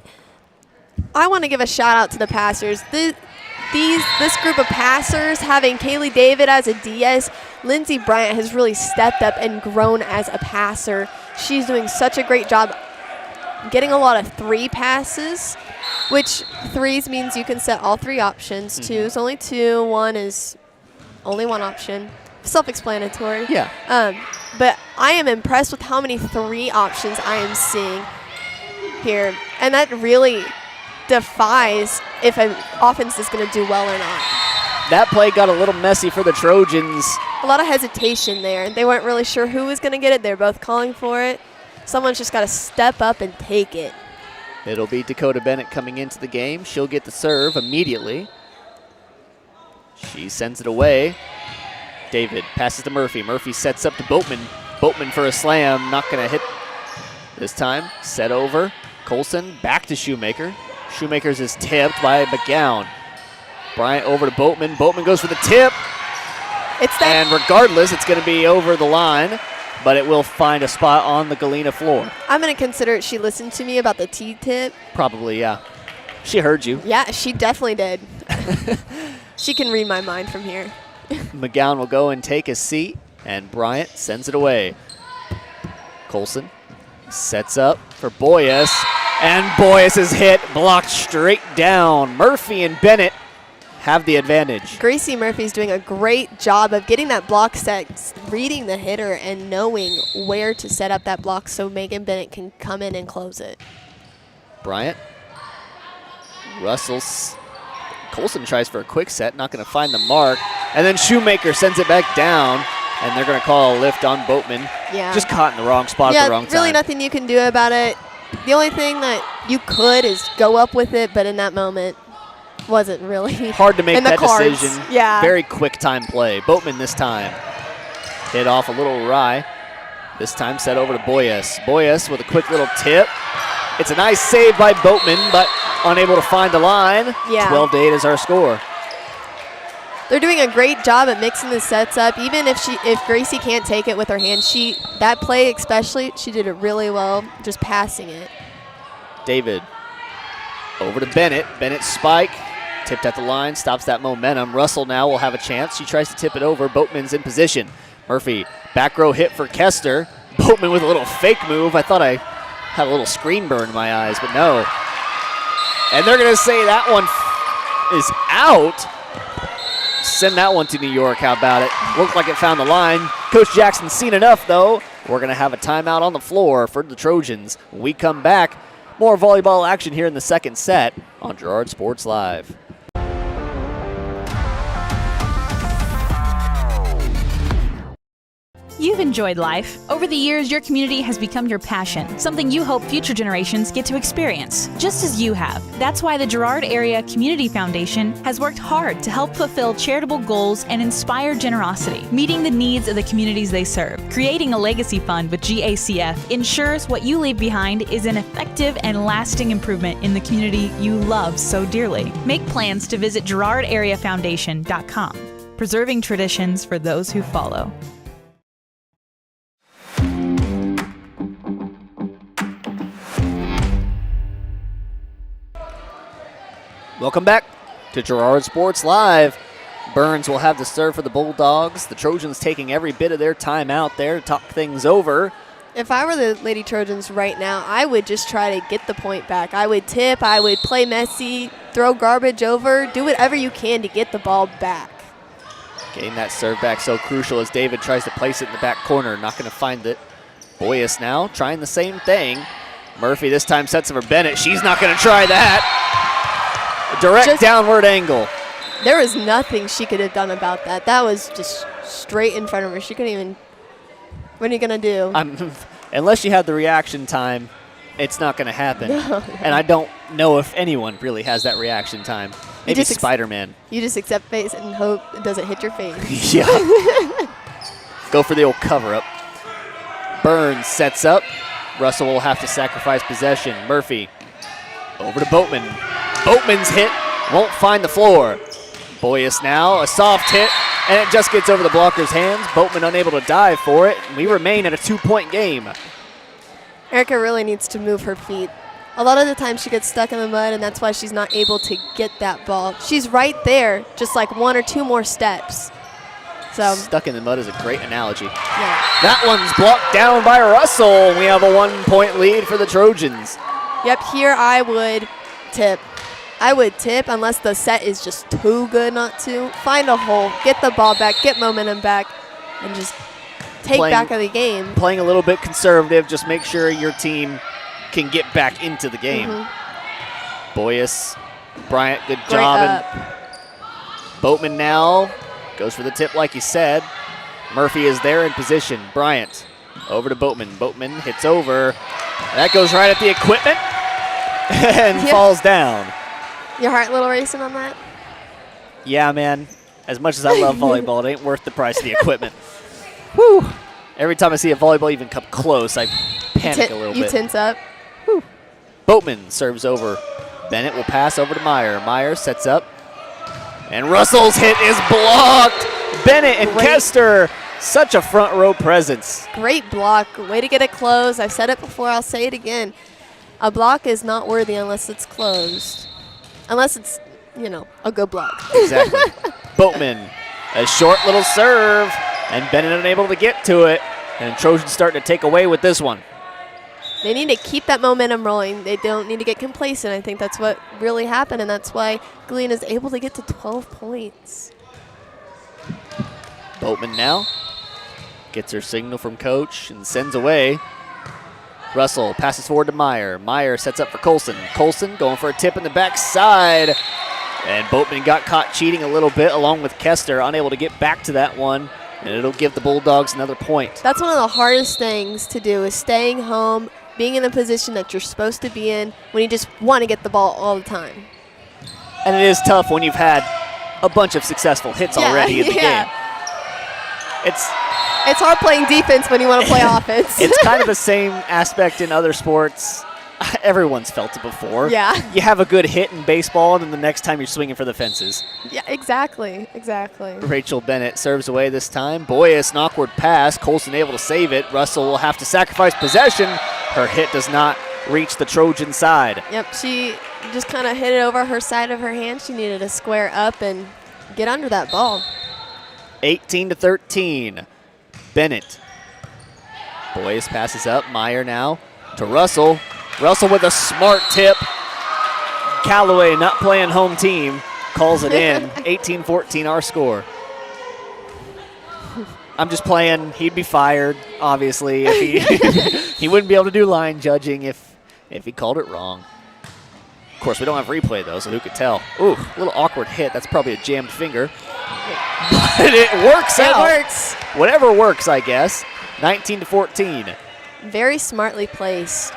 I want to give a shout out to the passers. This group of passers, having Kaylee David as a DS, Lindsay Bryant has really stepped up and grown as a passer. She's doing such a great job getting a lot of 3 passes, which 3s means you can set all 3 options. 2 is only 2. 1 is only 1 option. Self-explanatory. Yeah. But I am impressed with how many 3 options I am seeing here. And that really defies if an offense is going to do well or not. That play got a little messy for the Trojans. A lot of hesitation there. They weren't really sure who was going to get it. They're both calling for it. Someone's just got to step up and take it. It'll be Dakota Bennett coming into the game. She'll get the serve immediately. She sends it away. David passes to Murphy. Murphy sets up to Boatman. Boatman for a slam. Not going to hit this time. Set over. Colson back to Shoemaker. Shoemaker's is tipped by McGown. Bryant over to Boatman. Boatman goes for the tip. And regardless, it's going to be over the line, but it will find a spot on the Galena floor. I'm going to consider it. She listened to me about the T-tip. Probably, yeah. She heard you. Yeah, she definitely did. She can read my mind from here. McGowan will go and take a seat, and Bryant sends it away. Colson sets up for Boyes, and Boyes is hit, blocked straight down. Murphy and Bennett have the advantage. Gracie Murphy's doing a great job of getting that block set, reading the hitter, and knowing where to set up that block so Megan Bennett can come in and close it. Bryant. Russell's. Colson tries for a quick set, not going to find the mark. And then Shoemaker sends it back down, and they're going to call a lift on Boatman. Yeah. Just caught in the wrong spot at the wrong time. Really nothing you can do about it. The only thing that you could is go up with it, but in that moment, wasn't really hard to make in that the cards. decision. Yeah. Very quick time play. Boatman this time. Hit off a little awry. This time set over to Boyes. Boyes with a quick little tip. It's a nice save by Boatman, but unable to find the line. Yeah. 12-8 is our score. They're doing a great job at mixing the sets up. Even if Gracie can't take it with her hand, that play especially, she did it really well, just passing it. David over to Bennett. Bennett spike. Tipped at the line, stops that momentum. Russell now will have a chance. She tries to tip it over. Boatman's in position. Murphy, back row hit for Kester. Boatman with a little fake move. I thought I had a little screen burn in my eyes, but no. And they're going to say that one is out. Send that one to New York. How about it? Looked like it found the line. Coach Jackson's seen enough, though. We're going to have a timeout on the floor for the Trojans. When we come back, more volleyball action here in the second set on Girard Sports Live. You've enjoyed life. Over the years, your community has become your passion, something you hope future generations get to experience, just as you have. That's why the Girard Area Community Foundation has worked hard to help fulfill charitable goals and inspire generosity, meeting the needs of the communities they serve. Creating a legacy fund with GACF ensures what you leave behind is an effective and lasting improvement in the community you love so dearly. Make plans to visit GirardAreaFoundation.com, preserving traditions for those who follow. Welcome back to Girard Sports Live. Burns will have the serve for the Bulldogs. The Trojans taking every bit of their time out there to talk things over. If I were the Lady Trojans right now, I would just try to get the point back. I would tip, I would play messy, throw garbage over, do whatever you can to get the ball back. Getting that serve back so crucial as David tries to place it in the back corner. Not going to find it. Boyas now trying the same thing. Murphy this time sets it for Bennett. She's not going to try that. Direct downward angle. There was nothing she could have done about that. That was just straight in front of her. She couldn't even. What are you going to do? Unless you have the reaction time, it's not going to happen. No. And I don't know if anyone really has that reaction time. Maybe Spider-Man. You just accept face and hope it doesn't hit your face. Yeah. Go for the old cover-up. Burns sets up. Russell will have to sacrifice possession. Murphy over to Boatman. Boatman's hit won't find the floor. Boyas now, a soft hit, and it just gets over the blocker's hands. Boatman unable to dive for it. We remain at a 2-point game. Erica really needs to move her feet. A lot of the time she gets stuck in the mud, and that's why she's not able to get that ball. She's right there, just like 1 or 2 more steps. So stuck in the mud is a great analogy. Yeah. That one's blocked down by Russell. We have a 1-point lead for the Trojans. Yep, here I would tip. I would tip unless the set is just too good not to. Find a hole, get the ball back, get momentum back, and just take back of the game. Playing a little bit conservative, just make sure your team can get back into the game. Boyas, Bryant, good job. Boatman now goes for the tip like he said. Murphy is there in position. Bryant over to Boatman. Boatman hits over. That goes right at the equipment and falls down. Your heart a little racing on that? Yeah, man. As much as I love volleyball, it ain't worth the price of the equipment. Whew. Every time I see a volleyball even come close, I panic a little bit. You tense up. Whew. Boatman serves over. Bennett will pass over to Meyer. Meyer sets up. And Russell's hit is blocked. Bennett and Kester, such a front row presence. Great block. Way to get it closed. I've said it before. I'll say it again. A block is not worthy unless it's closed. Unless it's, you know, a good block. Exactly. Boatman, a short little serve, and Bennett unable to get to it. And Trojans starting to take away with this one. They need to keep that momentum rolling. They don't need to get complacent. I think that's what really happened, and that's why Galena is able to get to 12 points. Boatman now gets her signal from coach and sends away. Russell passes forward to Meyer. Meyer sets up for Colson. Colson going for a tip in the backside. And Boatman got caught cheating a little bit along with Kester, unable to get back to that one. And it'll give the Bulldogs another point. That's one of the hardest things to do is staying home, being in a position that you're supposed to be in when you just want to get the ball all the time. And it is tough when you've had a bunch of successful hits already in the game. It's hard playing defense when you want to play offense. It's kind of the same aspect in other sports. Everyone's felt it before. Yeah. You have a good hit in baseball, and then the next time you're swinging for the fences. Yeah, exactly. Rachel Bennett serves away this time. Boyas, an awkward pass. Colson able to save it. Russell will have to sacrifice possession. Her hit does not reach the Trojan side. Yep, she just kind of hit it over her side of her hand. She needed to square up and get under that ball. 18-13. Bennett. Boyce passes up. Meyer now to Russell. Russell with a smart tip. Callaway not playing home team. Calls it in. 18-14 our score. I'm just playing. He'd be fired, obviously. If he wouldn't be able to do line judging if he called it wrong. Of course, we don't have replay, though, so who could tell? Ooh, a little awkward hit. That's probably a jammed finger. But it works out. It works. Whatever works, I guess. 19-14. Very smartly placed.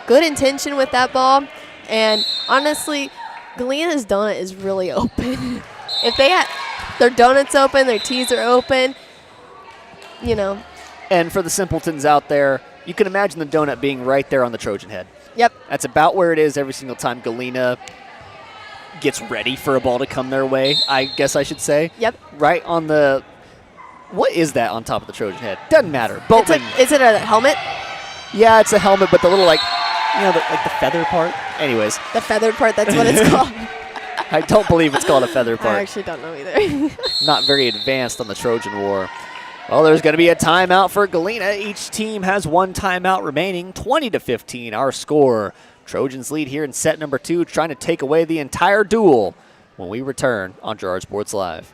Good intention with that ball. And honestly, Galena's donut is really open. If they had their donuts open, their tees are open, you know. And for the simpletons out there, you can imagine the donut being right there on the Trojan head. Yep. That's about where it is every single time Galena gets ready for a ball to come their way, I guess I should say. Yep. Right on the, what is that on top of the Trojan head? Doesn't matter. Boatman. Is it a helmet? Yeah, it's a helmet, but the little like the feather part. Anyways. The feathered part, that's what it's called. I don't believe it's called a feather part. I actually don't know either. Not very advanced on the Trojan War. Well, there's going to be a timeout for Galena. Each team has one timeout remaining. 20-15, our score. Trojans lead here in set number 2, trying to take away the entire duel when we return on Girard Sports Live.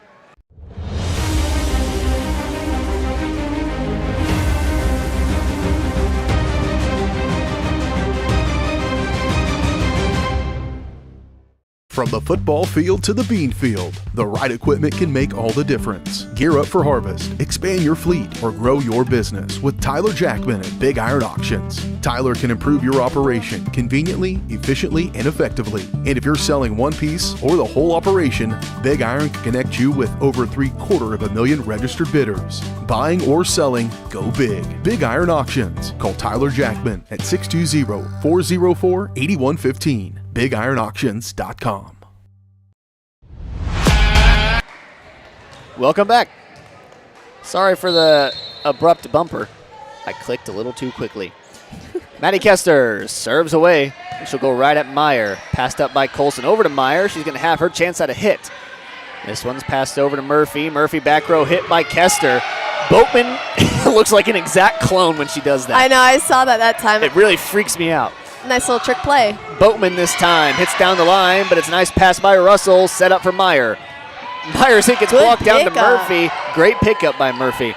From the football field to the bean field, the right equipment can make all the difference. Gear up for harvest, expand your fleet, or grow your business with Tyler Jackman at Big Iron Auctions. Tyler can improve your operation conveniently, efficiently, and effectively. And if you're selling one piece or the whole operation, Big Iron can connect you with over 750,000 registered bidders. Buying or selling, go big. Big Iron Auctions. Call Tyler Jackman at 620-404-8115. BigIronAuctions.com. Welcome back. Sorry for the abrupt bumper. I clicked a little too quickly. Maddie Kester serves away. She'll go right at Meyer. Passed up by Colson over to Meyer. She's going to have her chance at a hit. This one's passed over to Murphy. Murphy back row hit by Kester. Boatman looks like an exact clone when she does that. I know, I saw that time. It really freaks me out. Nice little trick play. Boatman this time hits down the line, but it's a nice pass by Russell, set up for Meyer. Meyer's hit gets blocked down to Murphy. Great pickup by Murphy.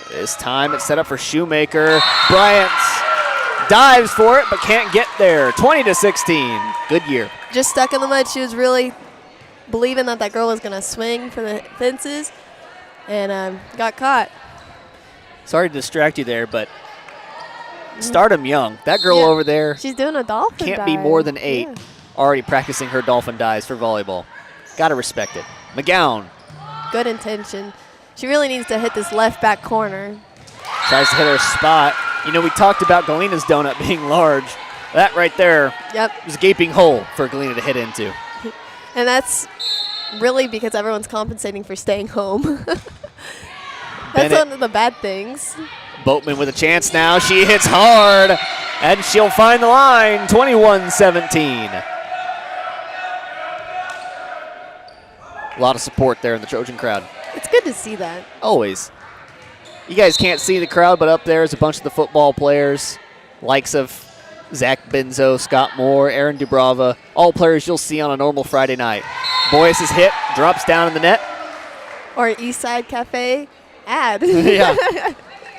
This time it's set up for Shoemaker. Bryant dives for it, but can't get there. 20-16. Good year. Just stuck in the mud. She was really believing that girl was going to swing for the fences and got caught. Sorry to distract you there, but start 'em young. That girl over there, she's doing a dolphin can't dive. be more than 8. Already practicing her dolphin dives for volleyball. Got to respect it. McGowan. Good intention. She really needs to hit this left back corner. Tries to hit her spot. You know, we talked about Galena's donut being large. That right there is a gaping hole for Galena to hit into. And that's really because everyone's compensating for staying home. That's one of the bad things. Boatman with a chance now. She hits hard, and she'll find the line. 21-17. A lot of support there in the Trojan crowd. It's good to see that. Always. You guys can't see the crowd, but up there is a bunch of the football players, likes of Zach Benzo, Scott Moore, Aaron Dubrava, all players you'll see on a normal Friday night. Boyce's hit, drops down in the net. Or Eastside Cafe ad. Yeah.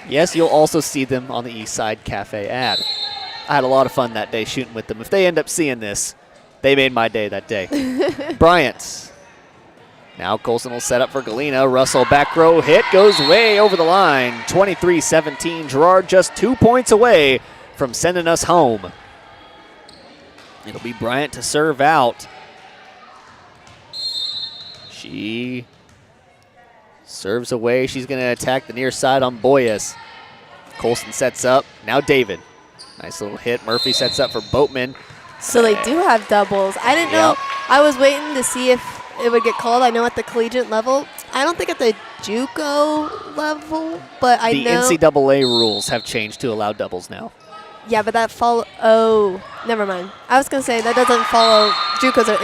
Yes, you'll also see them on the Eastside Cafe ad. I had a lot of fun that day shooting with them. If they end up seeing this, they made my day that day. Bryant. Now Colson will set up for Galena. Russell back row hit goes way over the line. 23-17. Girard just 2 points away from sending us home. It'll be Bryant to serve out. She serves away. She's going to attack the near side on Boyes. Colson sets up. Now David. Nice little hit. Murphy sets up for Boatman. So they do have doubles. I didn't know. I was waiting to see if it would get called. I know at the collegiate level. I don't think at the JUCO level, but I know. The NCAA rules have changed to allow doubles now. Yeah, but that follow. Oh, never mind. I was gonna say that doesn't follow. JUCOs are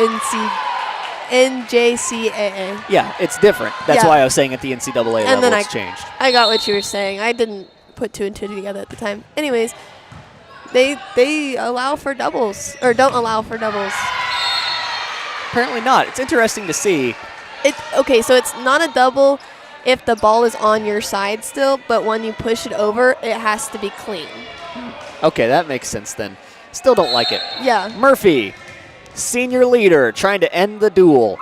NJCAA. Yeah, it's different. That's why I was saying at the NCAA level it's changed. I got what you were saying. I didn't put 2 and 2 together at the time. Anyways, they allow for doubles or don't allow for doubles. Apparently not. It's interesting to see. Okay, so it's not a double if the ball is on your side still, but when you push it over, it has to be clean. Okay, that makes sense then. Still don't like it. Yeah. Murphy, senior leader, trying to end the duel.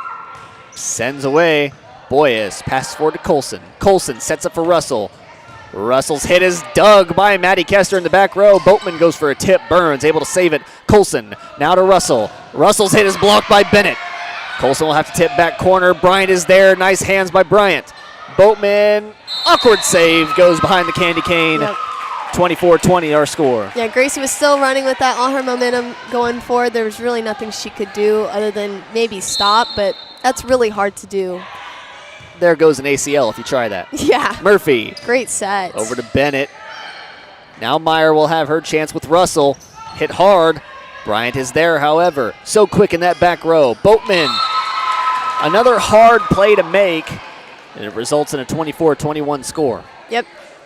Sends away. Boyes passes forward to Colson. Colson sets up for Russell. Russell's hit is dug by Maddie Kester in the back row. Boatman goes for a tip. Burns able to save it. Colson now to Russell. Russell's hit is blocked by Bennett. Colson will have to tip back corner. Bryant is there. Nice hands by Bryant. Boatman, awkward save, goes behind the candy cane. Yep. 24-20 our score. Yeah, Gracie was still running with that, all her momentum going forward. There was really nothing she could do other than maybe stop, but that's really hard to do. There goes an ACL if you try that. Yeah. Murphy. Great set. Over to Bennett. Now Meyer will have her chance with Russell. Hit hard. Bryant is there, however. So quick in that back row. Boatman. Another hard play to make, and it results in a 24-21 score. Yep.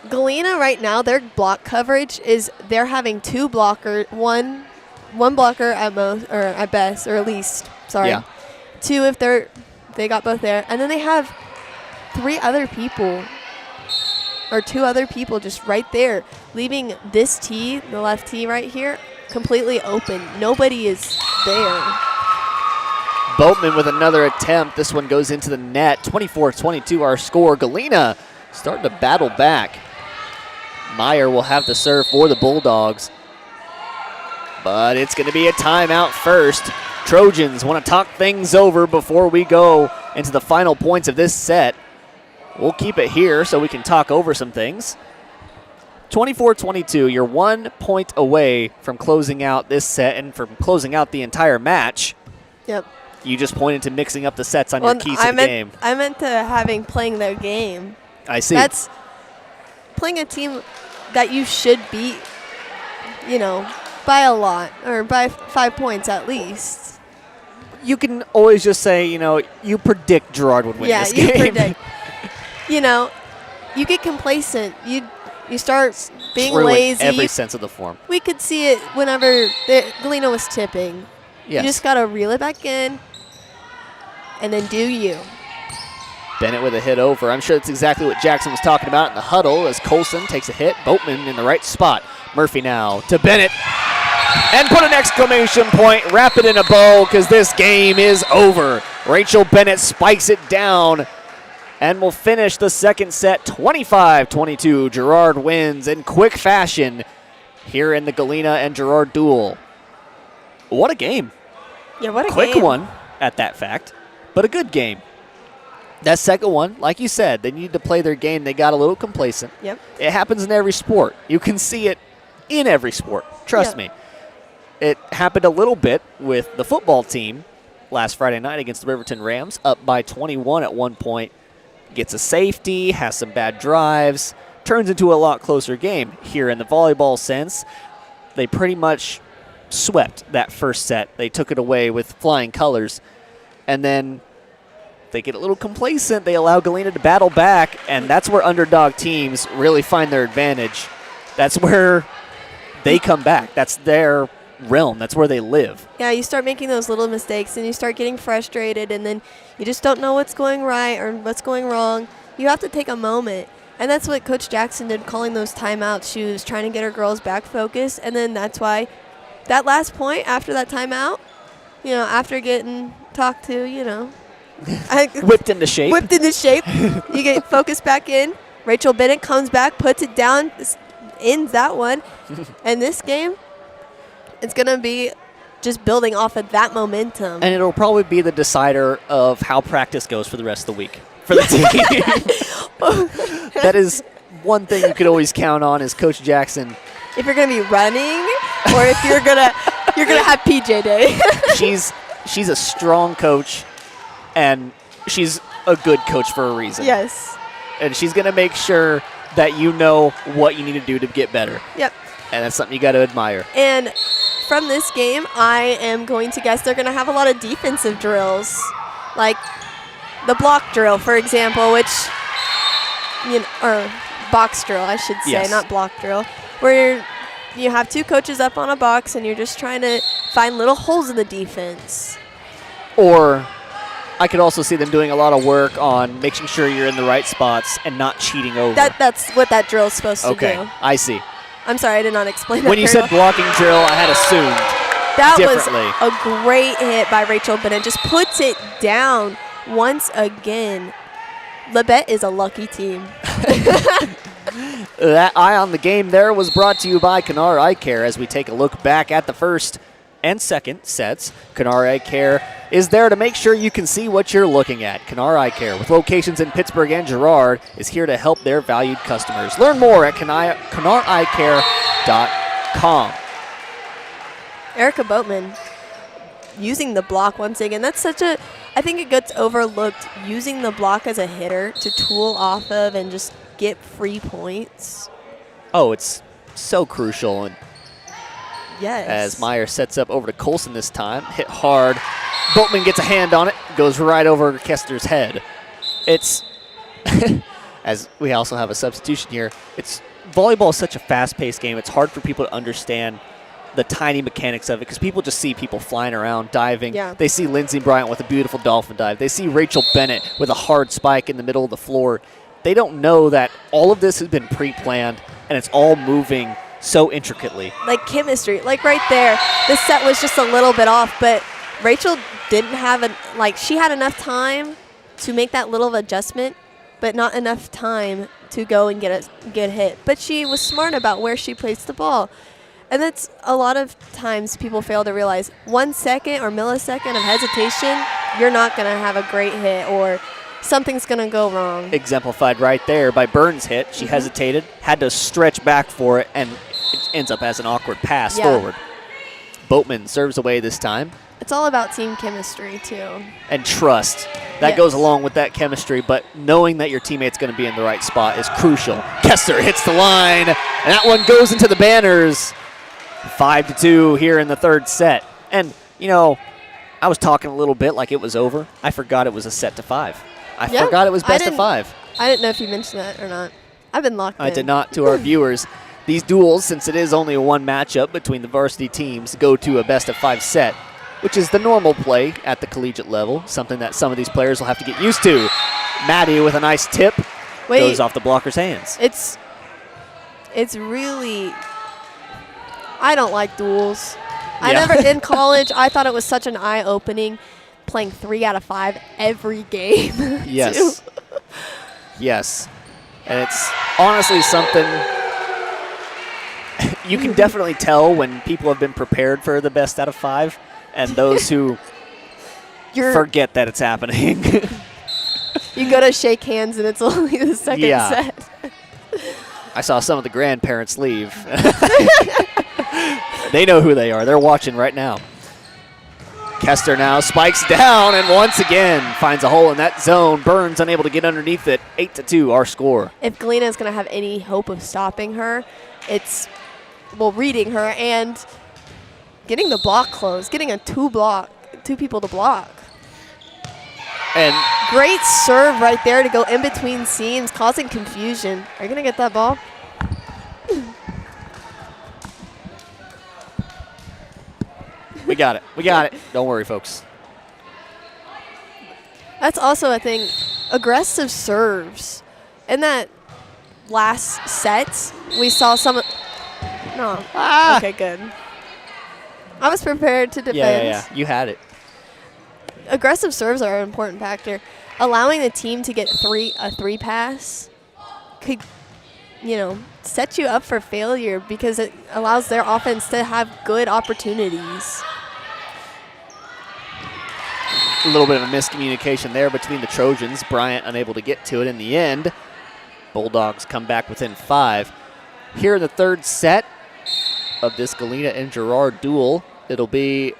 Galena right now, their block coverage is they're having 2 blockers, one blocker at most, or at best, or at least, sorry. Yeah. 2 if they got both there. And then they have 3 other people, or 2 other people just right there, leaving this tee, the left tee right here, completely open. Nobody is there. Boatman with another attempt. This one goes into the net. 24-22 our score. Galena starting to battle back. Meyer will have the serve for the Bulldogs. But it's going to be a timeout first. Trojans want to talk things over before we go into the final points of this set. We'll keep it here so we can talk over some things. 24-22, you're 1 point away from closing out this set and from closing out the entire match. Yep. You just pointed to mixing up the sets on your keys to the game. I meant to playing their game. I see. That's playing a team that you should beat, by a lot or by 5 points at least. You can always just say, you predict Girard would win this game. Yeah, you predict. You get complacent. You start being lazy. In every sense of the form. We could see it whenever Galena was tipping. Yes. You just got to reel it back in and then do you. Bennett with a hit over. I'm sure that's exactly what Jackson was talking about in the huddle as Colson takes a hit. Boatman in the right spot. Murphy now to Bennett. And put an exclamation point. Wrap it in a bow because this game is over. Rachel Bennett spikes it down and will finish the second set 25-22. Girard wins in quick fashion here in the Galena and Girard duel. What a game. Yeah, what a quick game. one at that fact, but a good game. That second one, like you said, they needed to play their game. They got a little complacent. Yep. It happens in every sport. You can see it in every sport. Trust me. It happened a little bit with the football team last Friday night against the Riverton Rams, up by 21 at one point. Gets a safety, has some bad drives, turns into a lot closer game. Here in the volleyball sense, they pretty much swept that first set. They took it away with flying colors. And then they get a little complacent. They allow Galena to battle back, and that's where underdog teams really find their advantage. That's where they come back. That's their realm. That's where they live. Yeah, you start making those little mistakes, and you start getting frustrated, and then you just don't know what's going right or what's going wrong. You have to take a moment. And that's what Coach Jackson did, calling those timeouts. She was trying to get her girls back focused, and then that's why that last point after that timeout, after getting talked to, whipped into shape. Whipped into shape. You get focused back in. Rachel Bennett comes back, puts it down, ends that one. And this game, it's going to be just building off of that momentum. And it'll probably be the decider of how practice goes for the rest of the week for the team. That is one thing you could always count on is Coach Jackson. If you're going to be running or if you're going to have PJ day. She's a strong coach. And she's a good coach for a reason. Yes. And she's going to make sure that you know what you need to do to get better. Yep. And that's something you got to admire. And from this game, I am going to guess they're going to have a lot of defensive drills, like the block drill, for example, which, or box drill, I should say, Yes. not block drill, where you have two coaches up on a box and you're just trying to find little holes in the defense. Or I could also see them doing a lot of work on making sure you're in the right spots and not cheating over. That's what that drill is supposed to do. Okay, I see. I'm sorry, I did not explain that When you very said well. blocking drill, I had assumed That differently. was a great hit by Rachel Bennett. Just puts it down once again. Labette is a lucky team. That eye on the game there was brought to you by Canar Eye Care as we take a look back at the first and second sets. Canar Eye Care is there to make sure you can see what you're looking at. Canar Eye Care, with locations in Pittsburgh and Girard, is here to help their valued customers. Learn more at CanarEyeCare.com. Erica Boatman using the block once again. That's such a, I think it gets overlooked, using the block as a hitter to tool off of and just get free points. Oh, it's so crucial. And Yes. as Meyer sets up over to Colson this time, hit hard. Boatman gets a hand on it, goes right over Kester's head. It's, as we also have a substitution here, volleyball is such a fast-paced game. It's hard for people to understand the tiny mechanics of it because people just see people flying around, diving. Yeah. They see Lindsey Bryant with a beautiful dolphin dive. They see Rachel Bennett with a hard spike in the middle of the floor. They don't know that all of this has been pre-planned and it's all moving so intricately. Like chemistry, like right there. The set was just a little bit off, but Rachel didn't have she had enough time to make that little adjustment, but not enough time to go and get a good hit. But she was smart about where she placed the ball. And that's a lot of times people fail to realize 1 second or millisecond of hesitation, you're not going to have a great hit or something's going to go wrong. Exemplified right there by Burns' hit. She hesitated, had to stretch back for it, and it ends up as an awkward pass forward. Boatman serves away this time. It's all about team chemistry, too. And trust. That goes along with that chemistry, but knowing that your teammate's going to be in the right spot is crucial. Kester hits the line, and that one goes into the banners. 5-2 here in the third set. And, I was talking a little bit like it was over. I forgot it was a set to 5. I forgot it was best of 5. I didn't know if you mentioned that or not. I've been locked in. I did not. To our viewers, these duels, since it is only a one matchup between the varsity teams, go to a best of 5 set, which is the normal play at the collegiate level, something that some of these players will have to get used to. Maddie with a nice tip goes off the blocker's hands. It's really, I don't like duels. I never, in college, I thought it was such an eye-opening playing 3 out of 5 every game. Yes. Yes. And it's honestly something you can definitely tell when people have been prepared for the best out of 5 and those who forget that it's happening. You go to shake hands and it's only the second set. I saw some of the grandparents leave. They know who they are. They're watching right now. Kester now spikes down and once again finds a hole in that zone. Burns unable to get underneath it. 8-2 our score. If Galena is going to have any hope of stopping her, it's, reading her and getting the block closed, getting a two people to block. And great serve right there to go in between seams, causing confusion. Are you going to get that ball? We got it. We got it. Don't worry, folks. That's also a thing. Aggressive serves. In that last set, we saw some. No. Okay, good. I was prepared to defend. Yeah. You had it. Aggressive serves are an important factor. Allowing the team to get a three pass could, set you up for failure because it allows their offense to have good opportunities. A little bit of a miscommunication there between the Trojans. Bryant unable to get to it in the end. Bulldogs come back within 5. Here in the third set of this Galena and Girard duel, it'll be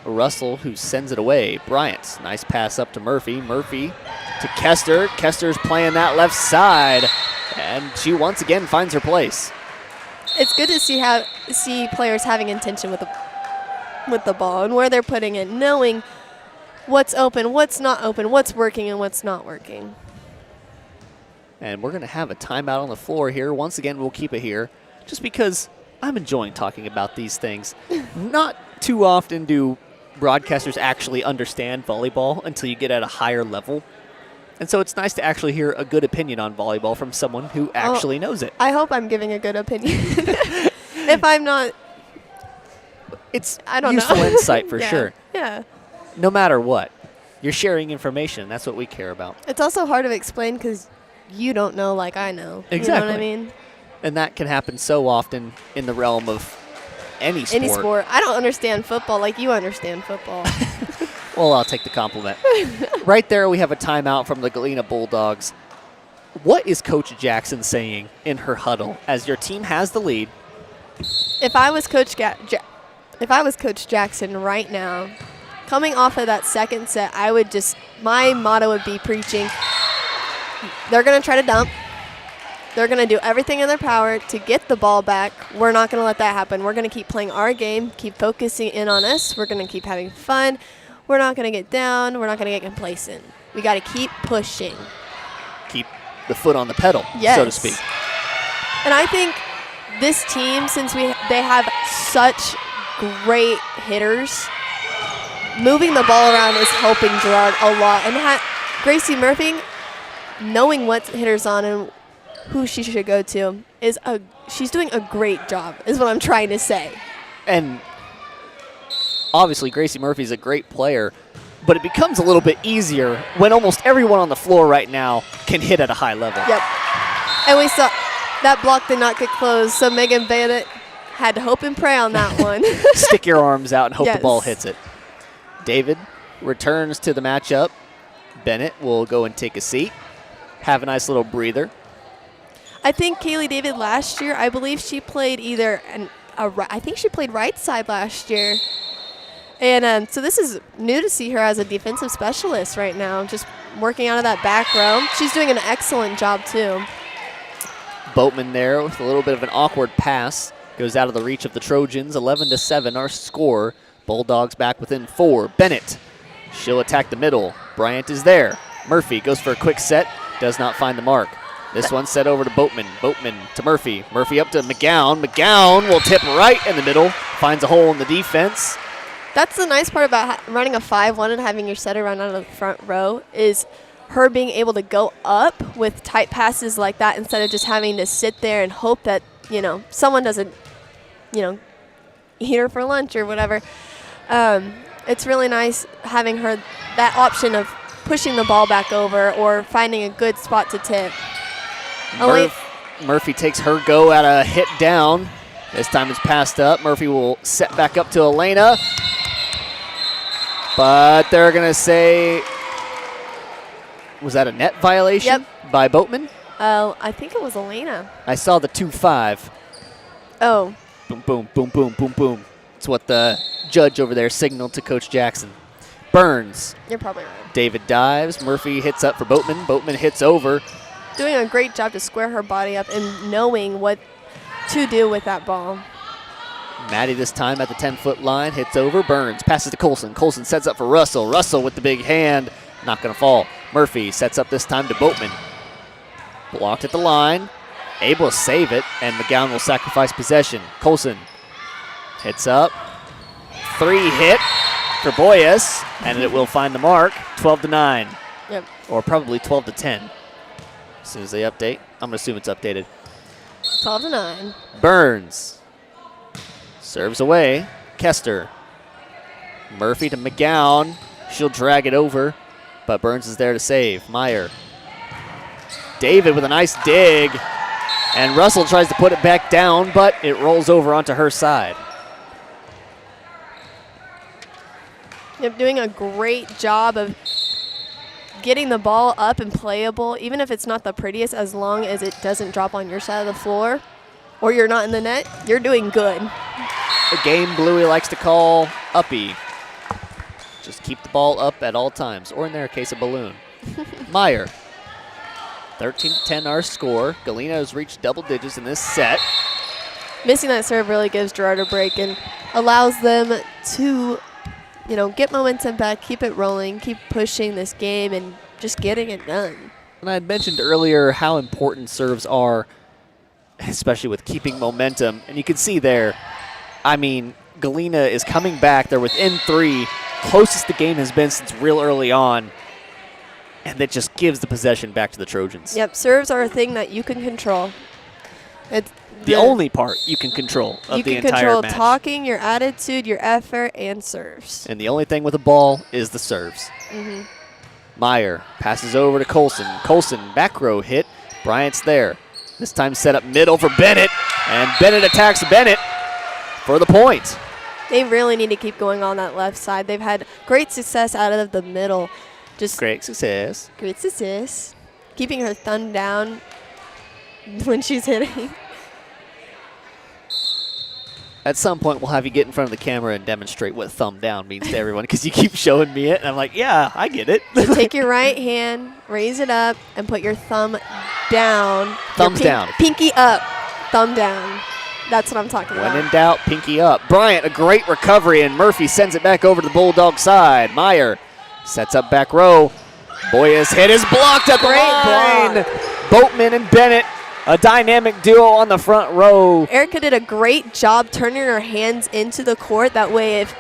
Russell who sends it away. Bryant, nice pass up to Murphy. Murphy to Kester. Kester's playing that left side. And she once again finds her place. It's good to see players having intention with the ball and where they're putting it, knowing what's open, what's not open, what's working and what's not working. And we're going to have a timeout on the floor here. Once again, we'll keep it here just because I'm enjoying talking about these things. Not too often do broadcasters actually understand volleyball until you get at a higher level. And so it's nice to actually hear a good opinion on volleyball from someone who actually knows it. I hope I'm giving a good opinion. If I'm not, I don't know. Useful insight for sure. Yeah. No matter what, you're sharing information. That's what we care about. It's also hard to explain because you don't know like I know. Exactly. You know what I mean? And that can happen so often in the realm of any sport. Any sport. I don't understand football like you understand football. Well, I'll take the compliment. Right there, we have a timeout from the Galena Bulldogs. What is Coach Jackson saying in her huddle as your team has the lead? If I was Coach Jackson right now, coming off of that second set, my motto would be preaching. They're going to try to dump. They're going to do everything in their power to get the ball back. We're not going to let that happen. We're going to keep playing our game, keep focusing in on us. We're going to keep having fun. We're not going to get down. We're not going to get complacent. We got to keep pushing. Keep the foot on the pedal, so to speak. And I think this team, since they have such great hitters, moving the ball around is helping Girard a lot. And Gracie Murphy, knowing what hitters on and who she should go to, she's doing a great job, is what I'm trying to say. And obviously, Gracie Murphy's a great player, but it becomes a little bit easier when almost everyone on the floor right now can hit at a high level. Yep. And we saw that block did not get closed, so Megan Bennett had to hope and pray on that one. Stick your arms out and hope Yes. the ball hits it. David returns to the matchup. Bennett will go and take a seat. Have a nice little breather. I think Kaylee David last year, I believe she played I think she played right side last year. And so this is new to see her as a defensive specialist right now, just working out of that back row. She's doing an excellent job, too. Boatman there with a little bit of an awkward pass. Goes out of the reach of the Trojans. 11-7 our score. Bulldogs back within 4. Bennett. She'll attack the middle. Bryant is there. Murphy goes for a quick set. Does not find the mark. This one set over to Boatman. Boatman to Murphy. Murphy up to McGowan. McGowan will tip right in the middle. Finds a hole in the defense. That's the nice part about running a 5-1 and having your setter run out of the front row is her being able to go up with tight passes like that instead of just having to sit there and hope that, someone doesn't, eat her for lunch or whatever. It's really nice having her that option of pushing the ball back over or finding a good spot to tip. Murphy takes her go at a hit down. This time it's passed up. Murphy will set back up to Elena. But they're going to say, was that a net violation by Boatman? I think it was Elena. I saw the 2-5. Oh. Boom, boom, boom, boom, boom, boom. It's what the judge over there signaled to Coach Jackson. Burns. You're probably right. David dives. Murphy hits up for Boatman. Boatman hits over. Doing a great job to square her body up and knowing what to do with that ball. Maddie this time at the 10-foot line, hits over. Burns passes to Colson. Colson sets up for Russell. Russell with the big hand. Not going to fall. Murphy sets up this time to Boatman. Blocked at the line. Able to save it, and McGowan will sacrifice possession. Colson hits up. 3 hit for Boyas, and it will find the mark. 12-9. Yep. Or probably 12-10. As soon as they update. I'm going to assume it's updated. 12-9. Burns. Serves away. Kester. Murphy to McGowan. She'll drag it over, but Burns is there to save. Meyer. David with a nice dig. And Russell tries to put it back down, but it rolls over onto her side. Yep, doing a great job of getting the ball up and playable, even if it's not the prettiest, as long as it doesn't drop on your side of the floor or you're not in the net, you're doing good. A game Bluey likes to call uppy. Just keep the ball up at all times, or in their case, a balloon. Meyer 13-10 our score. Galena has reached double digits in this set. Missing that serve really gives Girard a break and allows them to, get momentum back, keep it rolling, keep pushing this game, and just getting it done. And I had mentioned earlier how important serves are, especially with keeping momentum. And you can see there, Galena is coming back. They're within 3, closest the game has been since real early on. And that just gives the possession back to the Trojans. Yep, serves are a thing that you can control. It's the only part you can control of the entire match. You can control talking, your attitude, your effort, and serves. And the only thing with the ball is the serves. Mm-hmm. Meyer passes over to Colson. Colson, back row hit. Bryant's there. This time set up middle for Bennett. And Bennett attacks Bennett for the point. They really need to keep going on that left side. They've had great success out of the middle. Just great success. Great success. Keeping her thumb down when she's hitting. At some point, we'll have you get in front of the camera and demonstrate what thumb down means to everyone, because you keep showing me it, and I'm like, yeah, I get it. So take your right hand, raise it up, and put your thumb down. Thumbs down. Pinky up, thumb down. That's what I'm talking about. When in doubt, pinky up. Bryant, a great recovery, and Murphy sends it back over to the Bulldog side. Meyer sets up back row. Boya's hit is blocked at the line. Boatman and Bennett, a dynamic duo on the front row. Erica did a great job turning her hands into the court. That way, if,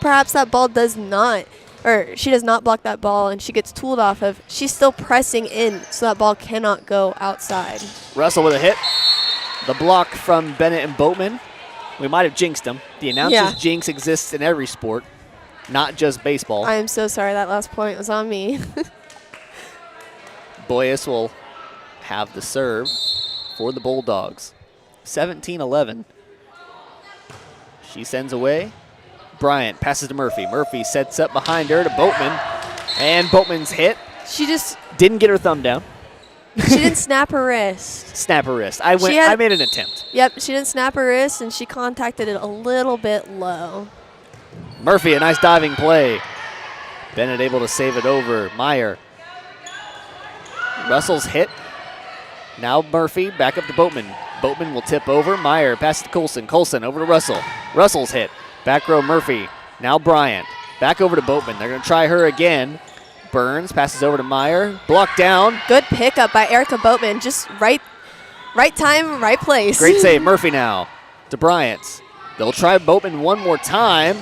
perhaps that ball does not, or she does not block that ball and she gets tooled off of, she's still pressing in so that ball cannot go outside. Russell with a hit. The block from Bennett and Boatman. We might have jinxed them. The announcer's jinx exists in every sport, not just baseball. I am so sorry. That last point was on me. Boyas will have the serve for the Bulldogs. 17-11. She sends away. Bryant passes to Murphy. Murphy sets up behind her to Boatman. And Boatman's hit. She just didn't get her thumb down. She didn't snap her wrist. Snap her wrist. I made an attempt. Yep, she didn't snap her wrist, and she contacted it a little bit low. Murphy, a nice diving play. Bennett able to save it over. Meyer. Russell's hit. Now Murphy back up to Boatman. Boatman will tip over. Meyer passes to Colson. Colson over to Russell. Russell's hit. Back row Murphy. Now Bryant. Back over to Boatman. They're going to try her again. Burns passes over to Meyer. Blocked down. Good pickup by Erica Boatman. Just right time, right place. Great save. Murphy now to Bryant. They'll try Boatman one more time.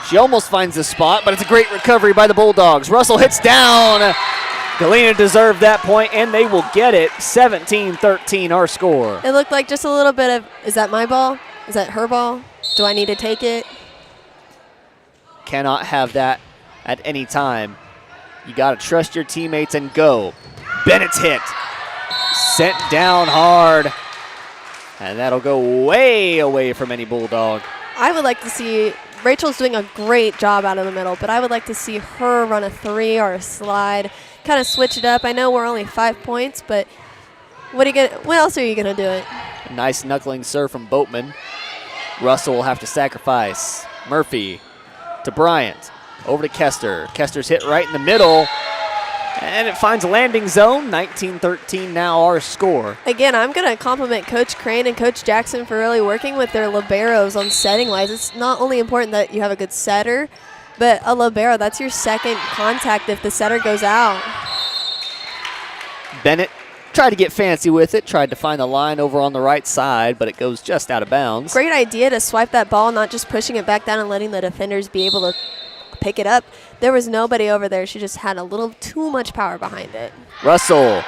She almost finds the spot, but it's a great recovery by the Bulldogs. Russell hits down. Galena deserved that point, and they will get it. 17-13 our score. It looked like just a little bit of, is that my ball? Is that her ball? Do I need to take it? Cannot have that at any time. You got to trust your teammates and go. Bennett's hit. Sent down hard. And that'll go way away from any Bulldog. I would like to see, Rachel's doing a great job out of the middle, but I would like to see her run a 3 or a slide. Kind of switch it up. I know we're only 5 points, but what else are you going to do it? A nice knuckling serve from Boatman. Russell will have to sacrifice. Murphy to Bryant. Over to Kester. Kester's hit right in the middle. And it finds a landing zone. 19-13 now our score. Again, I'm going to compliment Coach Crane and Coach Jackson for really working with their liberos on setting-wise. It's not only important that you have a good setter, but a libero, that's your second contact if the setter goes out. Bennett tried to get fancy with it, tried to find the line over on the right side, but it goes just out of bounds. Great idea to swipe that ball, not just pushing it back down and letting the defenders be able to pick it up. There was nobody over there. She just had a little too much power behind it. Russell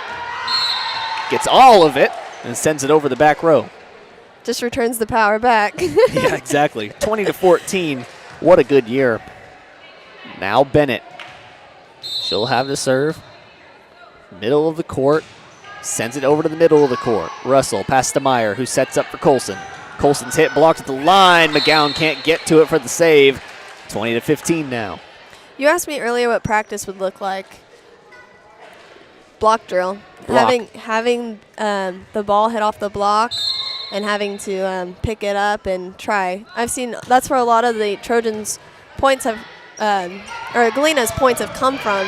gets all of it and sends it over the back row. Just returns the power back. Yeah, exactly. 20-14. What a good year. Now Bennett. She'll have the serve. Middle of the court. Sends it over to the middle of the court. Russell passes to Meyer, who sets up for Colson. Colson's hit blocked at the line. McGowan can't get to it for the save. 20-15 now. You asked me earlier what practice would look like. Block drill. Block. Having the ball hit off the block and having to pick it up and try. I've seen that's where a lot of the Trojans' points have, or Galena's points have come from.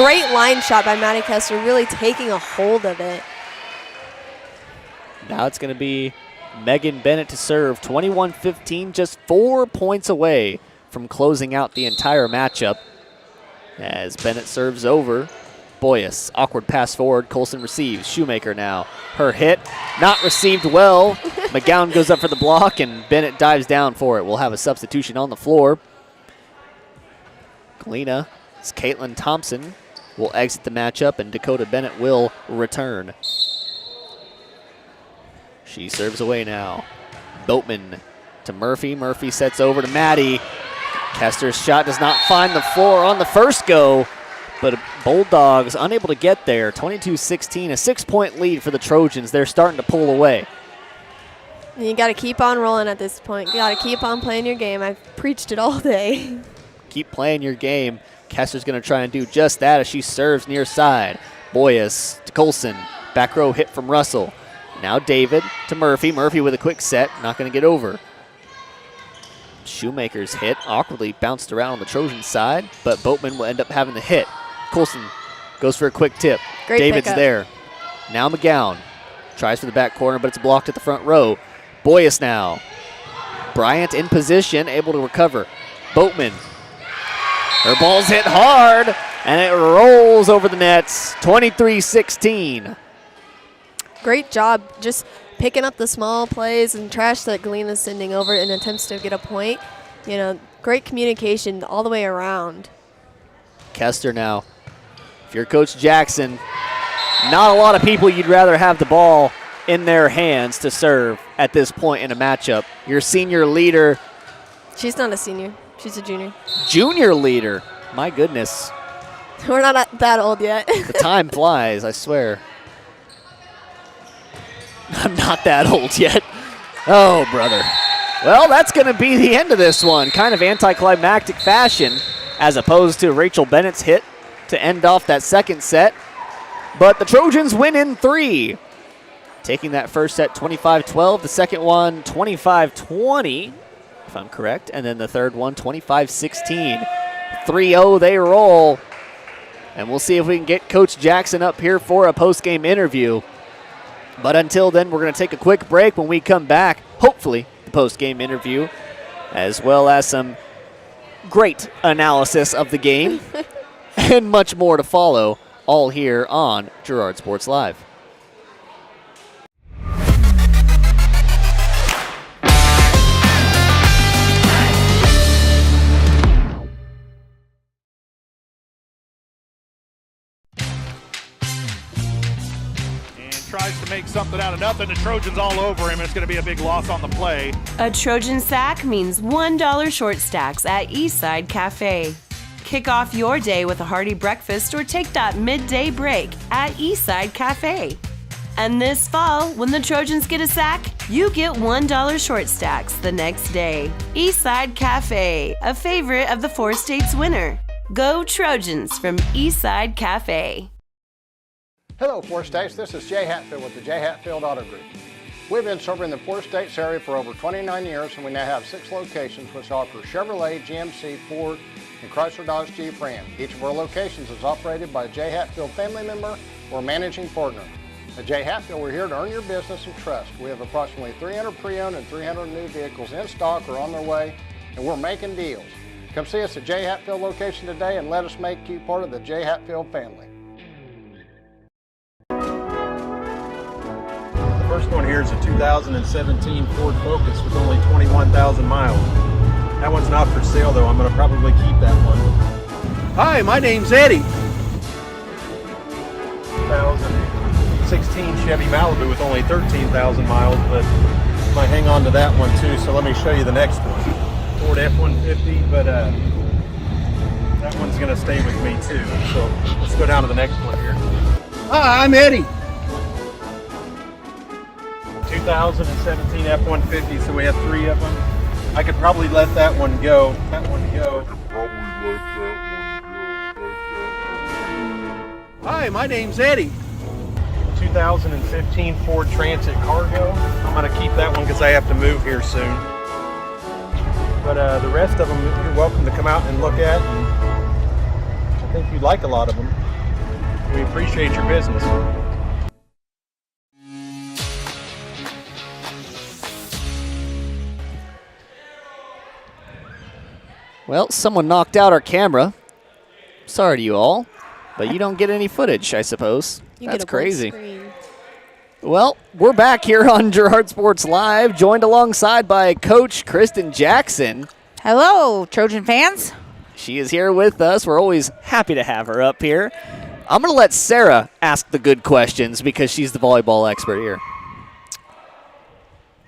great line shot by Maddie Kester, really taking a hold of it. Now it's going to be Megan Bennett to serve. 21-15, just 4 points away from closing out the entire matchup. As Bennett serves over. Boyes, awkward pass forward. Colson receives. Shoemaker now. Her hit, not received well. McGowan goes up for the block, and Bennett dives down for it. We'll have a substitution on the floor. Galena, it's Caitlin Thompson, will exit the matchup, and Dakota Bennett will return. She serves away now. Boatman to Murphy. Murphy sets over to Maddie. Kester's shot does not find the floor on the first go, but Bulldogs unable to get there. 22-16, a 6-point lead for the Trojans. They're starting to pull away. You got to keep on rolling at this point. You got to keep on playing your game. I've preached it all day. Keep playing your game. Kester's going to try and do just that as she serves near side. Boyes to Colson. Back row hit from Russell. Now David to Murphy. Murphy with a quick set. Not going to get over. Shoemaker's hit awkwardly bounced around on the Trojan side, but Boatman will end up having the hit. Colson goes for a quick tip. Great David's pickup. there. Now McGowan tries for the back corner, but it's blocked at the front row. Boyes now. Bryant in position, able to recover. Boatman. Her ball's hit hard, and it rolls over the nets. 23-16. Great job just picking up the small plays and trash that Galena's sending over in attempts to get a point. You know, great communication all the way around. Kester now. If you're Coach Jackson, not a lot of people you'd rather have the ball in their hands to serve at this point in a matchup. Your senior leader. She's not a senior. She's a junior. Junior leader. My goodness. We're not that old yet. The time flies, I swear. I'm not that old yet. Oh, brother. Well, that's going to be the end of this one. Kind of anticlimactic fashion as opposed to Rachel Bennett's hit to end off that second set. But the Trojans win in 3. Taking that first set 25-12, the second one 25-20, if I'm correct, and then the third one 25-16. 3-0 they roll. And we'll see if we can get Coach Jackson up here for a post-game interview. But until then, we're going to take a quick break. When we come back, hopefully the post-game interview, as well as some great analysis of the game and much more to follow, all here on Girard Sports Live. Tries to make something out of nothing. The Trojans all over him. It's going to be a big loss on the play. A Trojan sack means $1 short stacks at Eastside Cafe. Kick off your day with a hearty breakfast or take that midday break at Eastside Cafe. And this fall, when the Trojans get a sack, you get $1 short stacks the next day. Eastside Cafe, a favorite of the 4 states winner. Go Trojans from Eastside Cafe. Hello, 4 States. This is Jay Hatfield with the Jay Hatfield Auto Group. We've been serving the 4 States area for over 29 years, and we now have 6 locations which offer Chevrolet, GMC, Ford, and Chrysler Dodge Jeep Ram. Each of our locations is operated by a Jay Hatfield family member or managing partner. At Jay Hatfield, we're here to earn your business and trust. We have approximately 300 pre-owned and 300 new vehicles in stock or on their way, and we're making deals. Come see us at Jay Hatfield location today and let us make you part of the Jay Hatfield family. The first one here is a 2017 Ford Focus with only 21,000 miles. That one's not for sale though. I'm going to probably keep that one. Hi, my name's Eddie. 2016 Chevy Malibu with only 13,000 miles, but I might hang on to that one too. So let me show you the next one. Ford F-150, but that one's going to stay with me too. So let's go down to the next one here. Hi, I'm Eddie. 2017 F-150, so we have 3 of them. I could probably let that one go. Hi, my name's Eddie. 2015 Ford Transit Cargo. I'm going to keep that one because I have to move here soon. But the rest of them, you're welcome to come out and look at. And I think you'd like a lot of them. We appreciate your business. Well, someone knocked out our camera. Sorry to you all, but you don't get any footage, I suppose. That's crazy. Well, we're back here on Girard Sports Live, joined alongside by Coach Kristen Jackson. Hello, Trojan fans. She is here with us. We're always happy to have her up here. I'm going to let Sarah ask the good questions because she's the volleyball expert here.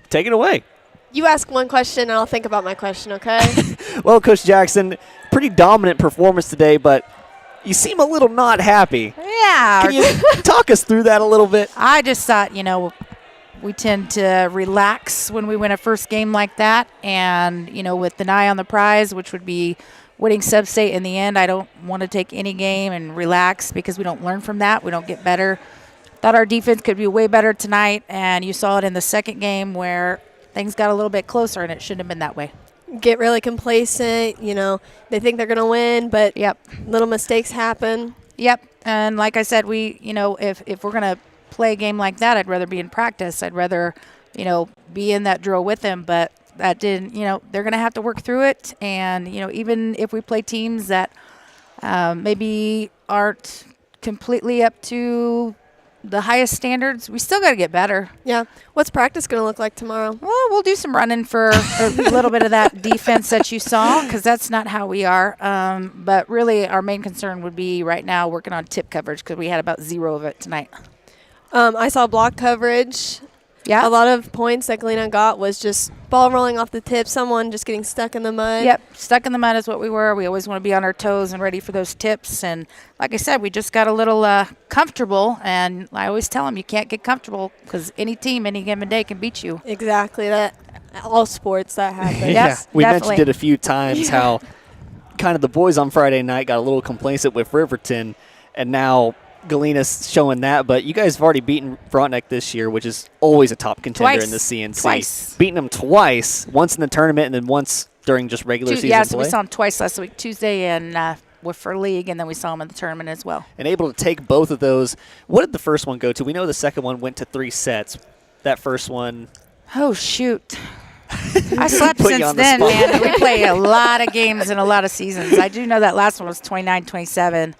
Take it away. You ask one question, and I'll think about my question, okay? Well, Coach Jackson, pretty dominant performance today, but you seem a little not happy. Yeah. Can you talk us through that a little bit? I just thought, we tend to relax when we win a first game like that. And, with an eye on the prize, which would be winning sub-state in the end, I don't want to take any game and relax because we don't learn from that. We don't get better. Thought our defense could be way better tonight, and you saw it in the second game where things got a little bit closer, and it shouldn't have been that way. Get really complacent, they think they're going to win, but little mistakes happen. Yep, and like I said, we, if we're going to play a game like that, I'd rather be in practice. I'd rather, be in that drill with them, but that didn't, they're going to have to work through it, and, even if we play teams that maybe aren't completely up to the highest standards, we still got to get better. Yeah. What's practice going to look like tomorrow? Well, we'll do some running for a little bit of that defense that you saw, because that's not how we are. But really, our main concern would be right now working on tip coverage, because we had about 0 of it tonight. I saw block coverage. Yeah. A lot of points that Galena got was just ball rolling off the tip, someone just getting stuck in the mud. Yep, stuck in the mud is what we were. We always want to be on our toes and ready for those tips. And like I said, we just got a little comfortable. And I always tell them you can't get comfortable because any team, any given day can beat you. Exactly. That all sports that happens. Yes, we definitely. mentioned it a few times how kind of the boys on Friday night got a little complacent with Riverton, and now Galena's showing that, but you guys have already beaten Frontenac this year, which is always a top contender in the CNC. Twice. Beating them twice, once in the tournament and then once during just regular season yeah, play. so we saw them twice last week, Tuesday and for league, and then we saw them in the tournament as well. And able to take both of those. What did the first one go to? We know the second one went to 3 sets. That first one. Oh, shoot. I slept since then, man. We play a lot of games and a lot of seasons. I do know that last one was 29-27.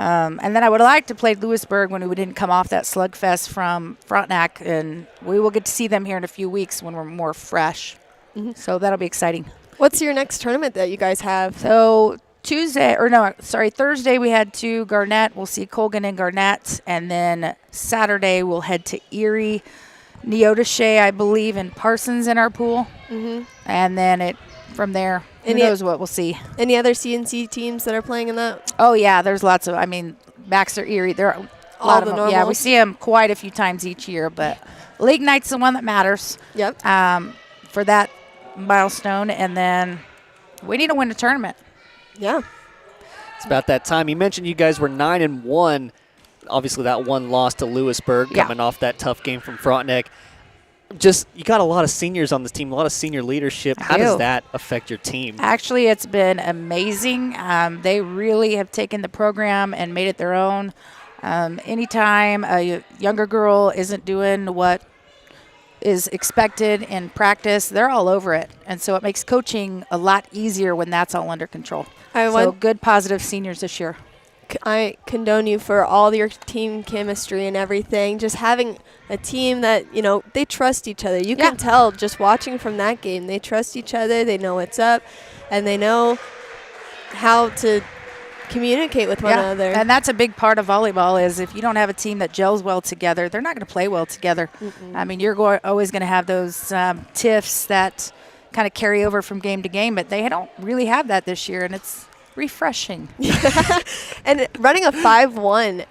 And then I would like to play Lewisburg when we didn't come off that slugfest from Frontenac, and we will get to see them here in a few weeks when we're more fresh. Mm-hmm. So that'll be exciting. What's your next tournament that you guys have? So Thursday we head to Garnett. We'll see Colgan and Garnett, and then Saturday we'll head to Erie, Neodesha, I believe, and Parsons in our pool. Mm-hmm. And then from there, who knows what we'll see. Any other CNC teams that are playing in that? Oh, yeah, there's lots of, Baxter, Erie, there are a lot of them. Yeah, we see them quite a few times each year, but League Night's the one that matters. Yep. For that milestone, and then we need to win a tournament. Yeah. It's about that time. You mentioned you guys were 9-1. Obviously, that one loss to Lewisburg coming off that tough game from Frontenac. You got a lot of seniors on this team, a lot of senior leadership. How does that affect your team? Actually, it's been amazing. They really have taken the program and made it their own. Anytime a younger girl isn't doing what is expected in practice, they're all over it. And so it makes coaching a lot easier when that's all under control. So good, positive seniors this year. I condone you for all your team chemistry and everything. Just having a team that, they trust each other. You can tell just watching from that game. They trust each other. They know what's up, and they know how to communicate with one another. And that's a big part of volleyball is if you don't have a team that gels well together, they're not going to play well together. Mm-mm. You're always going to have those tiffs that kind of carry over from game to game, but they don't really have that this year, and it's refreshing. And running a 5-1,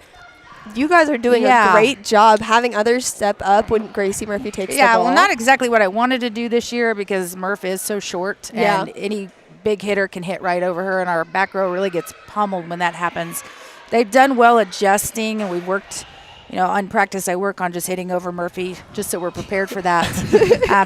you guys are doing a great job having others step up when Gracie Murphy takes the ball. Yeah, well, not exactly what I wanted to do this year because Murph is so short, and any big hitter can hit right over her, and our back row really gets pummeled when that happens. They've done well adjusting, and we've worked on practice I work on just hitting over Murphy just so we're prepared for that.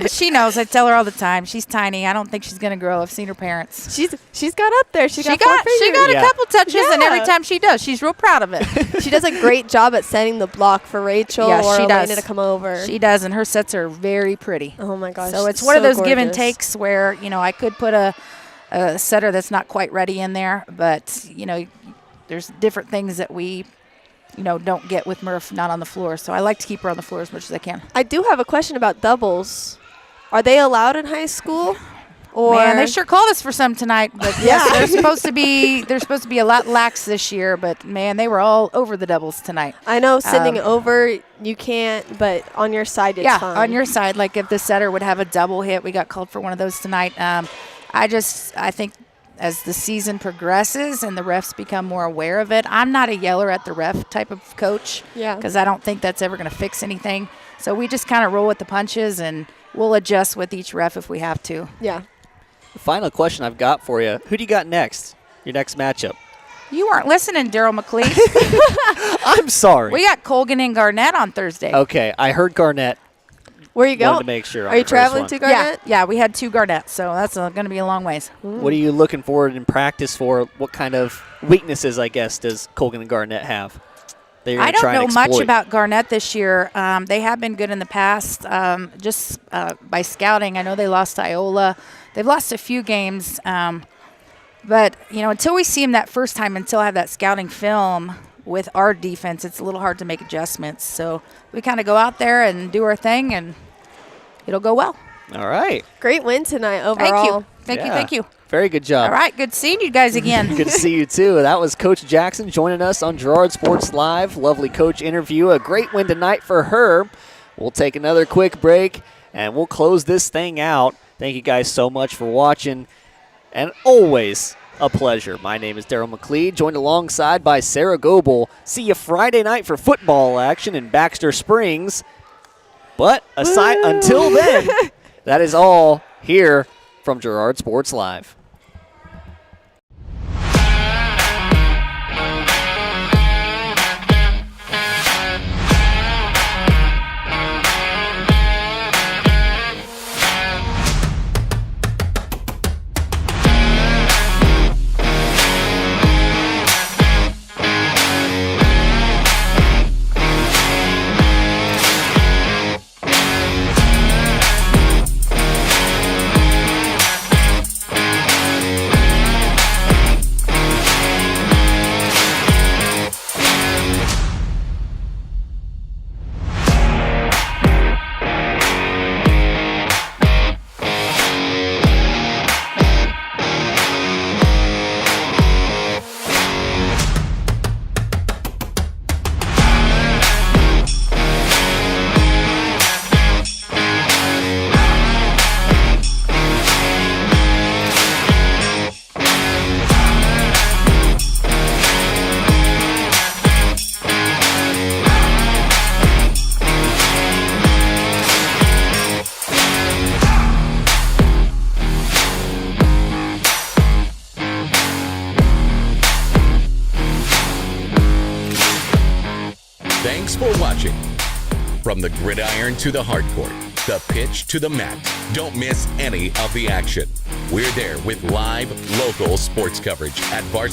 But she knows. I tell her all the time. She's tiny. I don't think she's going to grow. I've seen her parents. She's got up there. She got a couple touches, and every time she does, she's real proud of it. She does a great job at setting the block for Rachel or Elena to come over. She does, and her sets are very pretty. Oh, my gosh. So it's one of those give and takes where, I could put a setter that's not quite ready in there, but, there's different things that we don't get with Murph not on the floor. So I like to keep her on the floor as much as I can. I do have a question about doubles. Are they allowed in high school? Or Man, they sure called us for some tonight, but yes, they're supposed to be a lot lax this year, but man, they were all over the doubles tonight. I know sending over you can't, but on your side it's fine. On your side, like if the setter would have a double hit, we got called for one of those tonight. I think as the season progresses and the refs become more aware of it, I'm not a yeller at the ref type of coach because I don't think that's ever going to fix anything. So we just kind of roll with the punches, and we'll adjust with each ref if we have to. Yeah. The final question I've got for you, who do you got next, your next matchup? You weren't listening, Daryl McLean. I'm sorry. We got Colgan and Garnett on Thursday. Okay, I heard Garnett. Where are you going? Wanted to make sure. Are you traveling to Garnett? Yeah, we had 2 Garnetts, so that's going to be a long ways. What are you looking forward in practice for? What kind of weaknesses, I guess, does Colgan and Garnett have? I don't know much about Garnett this year. They have been good in the past. Just by scouting, I know they lost to Iola. They've lost a few games. But, until we see them that first time, until I have that scouting film with our defense, it's a little hard to make adjustments. So we kind of go out there and do our thing, and it'll go well. All right. Great win tonight overall. Thank you. Very good job. All right, good seeing you guys again. Good to see you, too. That was Coach Jackson joining us on Girard Sports Live. Lovely coach interview. A great win tonight for her. We'll take another quick break, and we'll close this thing out. Thank you guys so much for watching, and always a pleasure. My name is Daryl McLeod, joined alongside by Sarah Goebel. See you Friday night for football action in Baxter Springs. But until then, that is all here from Girard Sports Live. Thanks for watching. From the gridiron to the hardcourt, the pitch to the mat, don't miss any of the action. We're there with live, local sports coverage at Varsity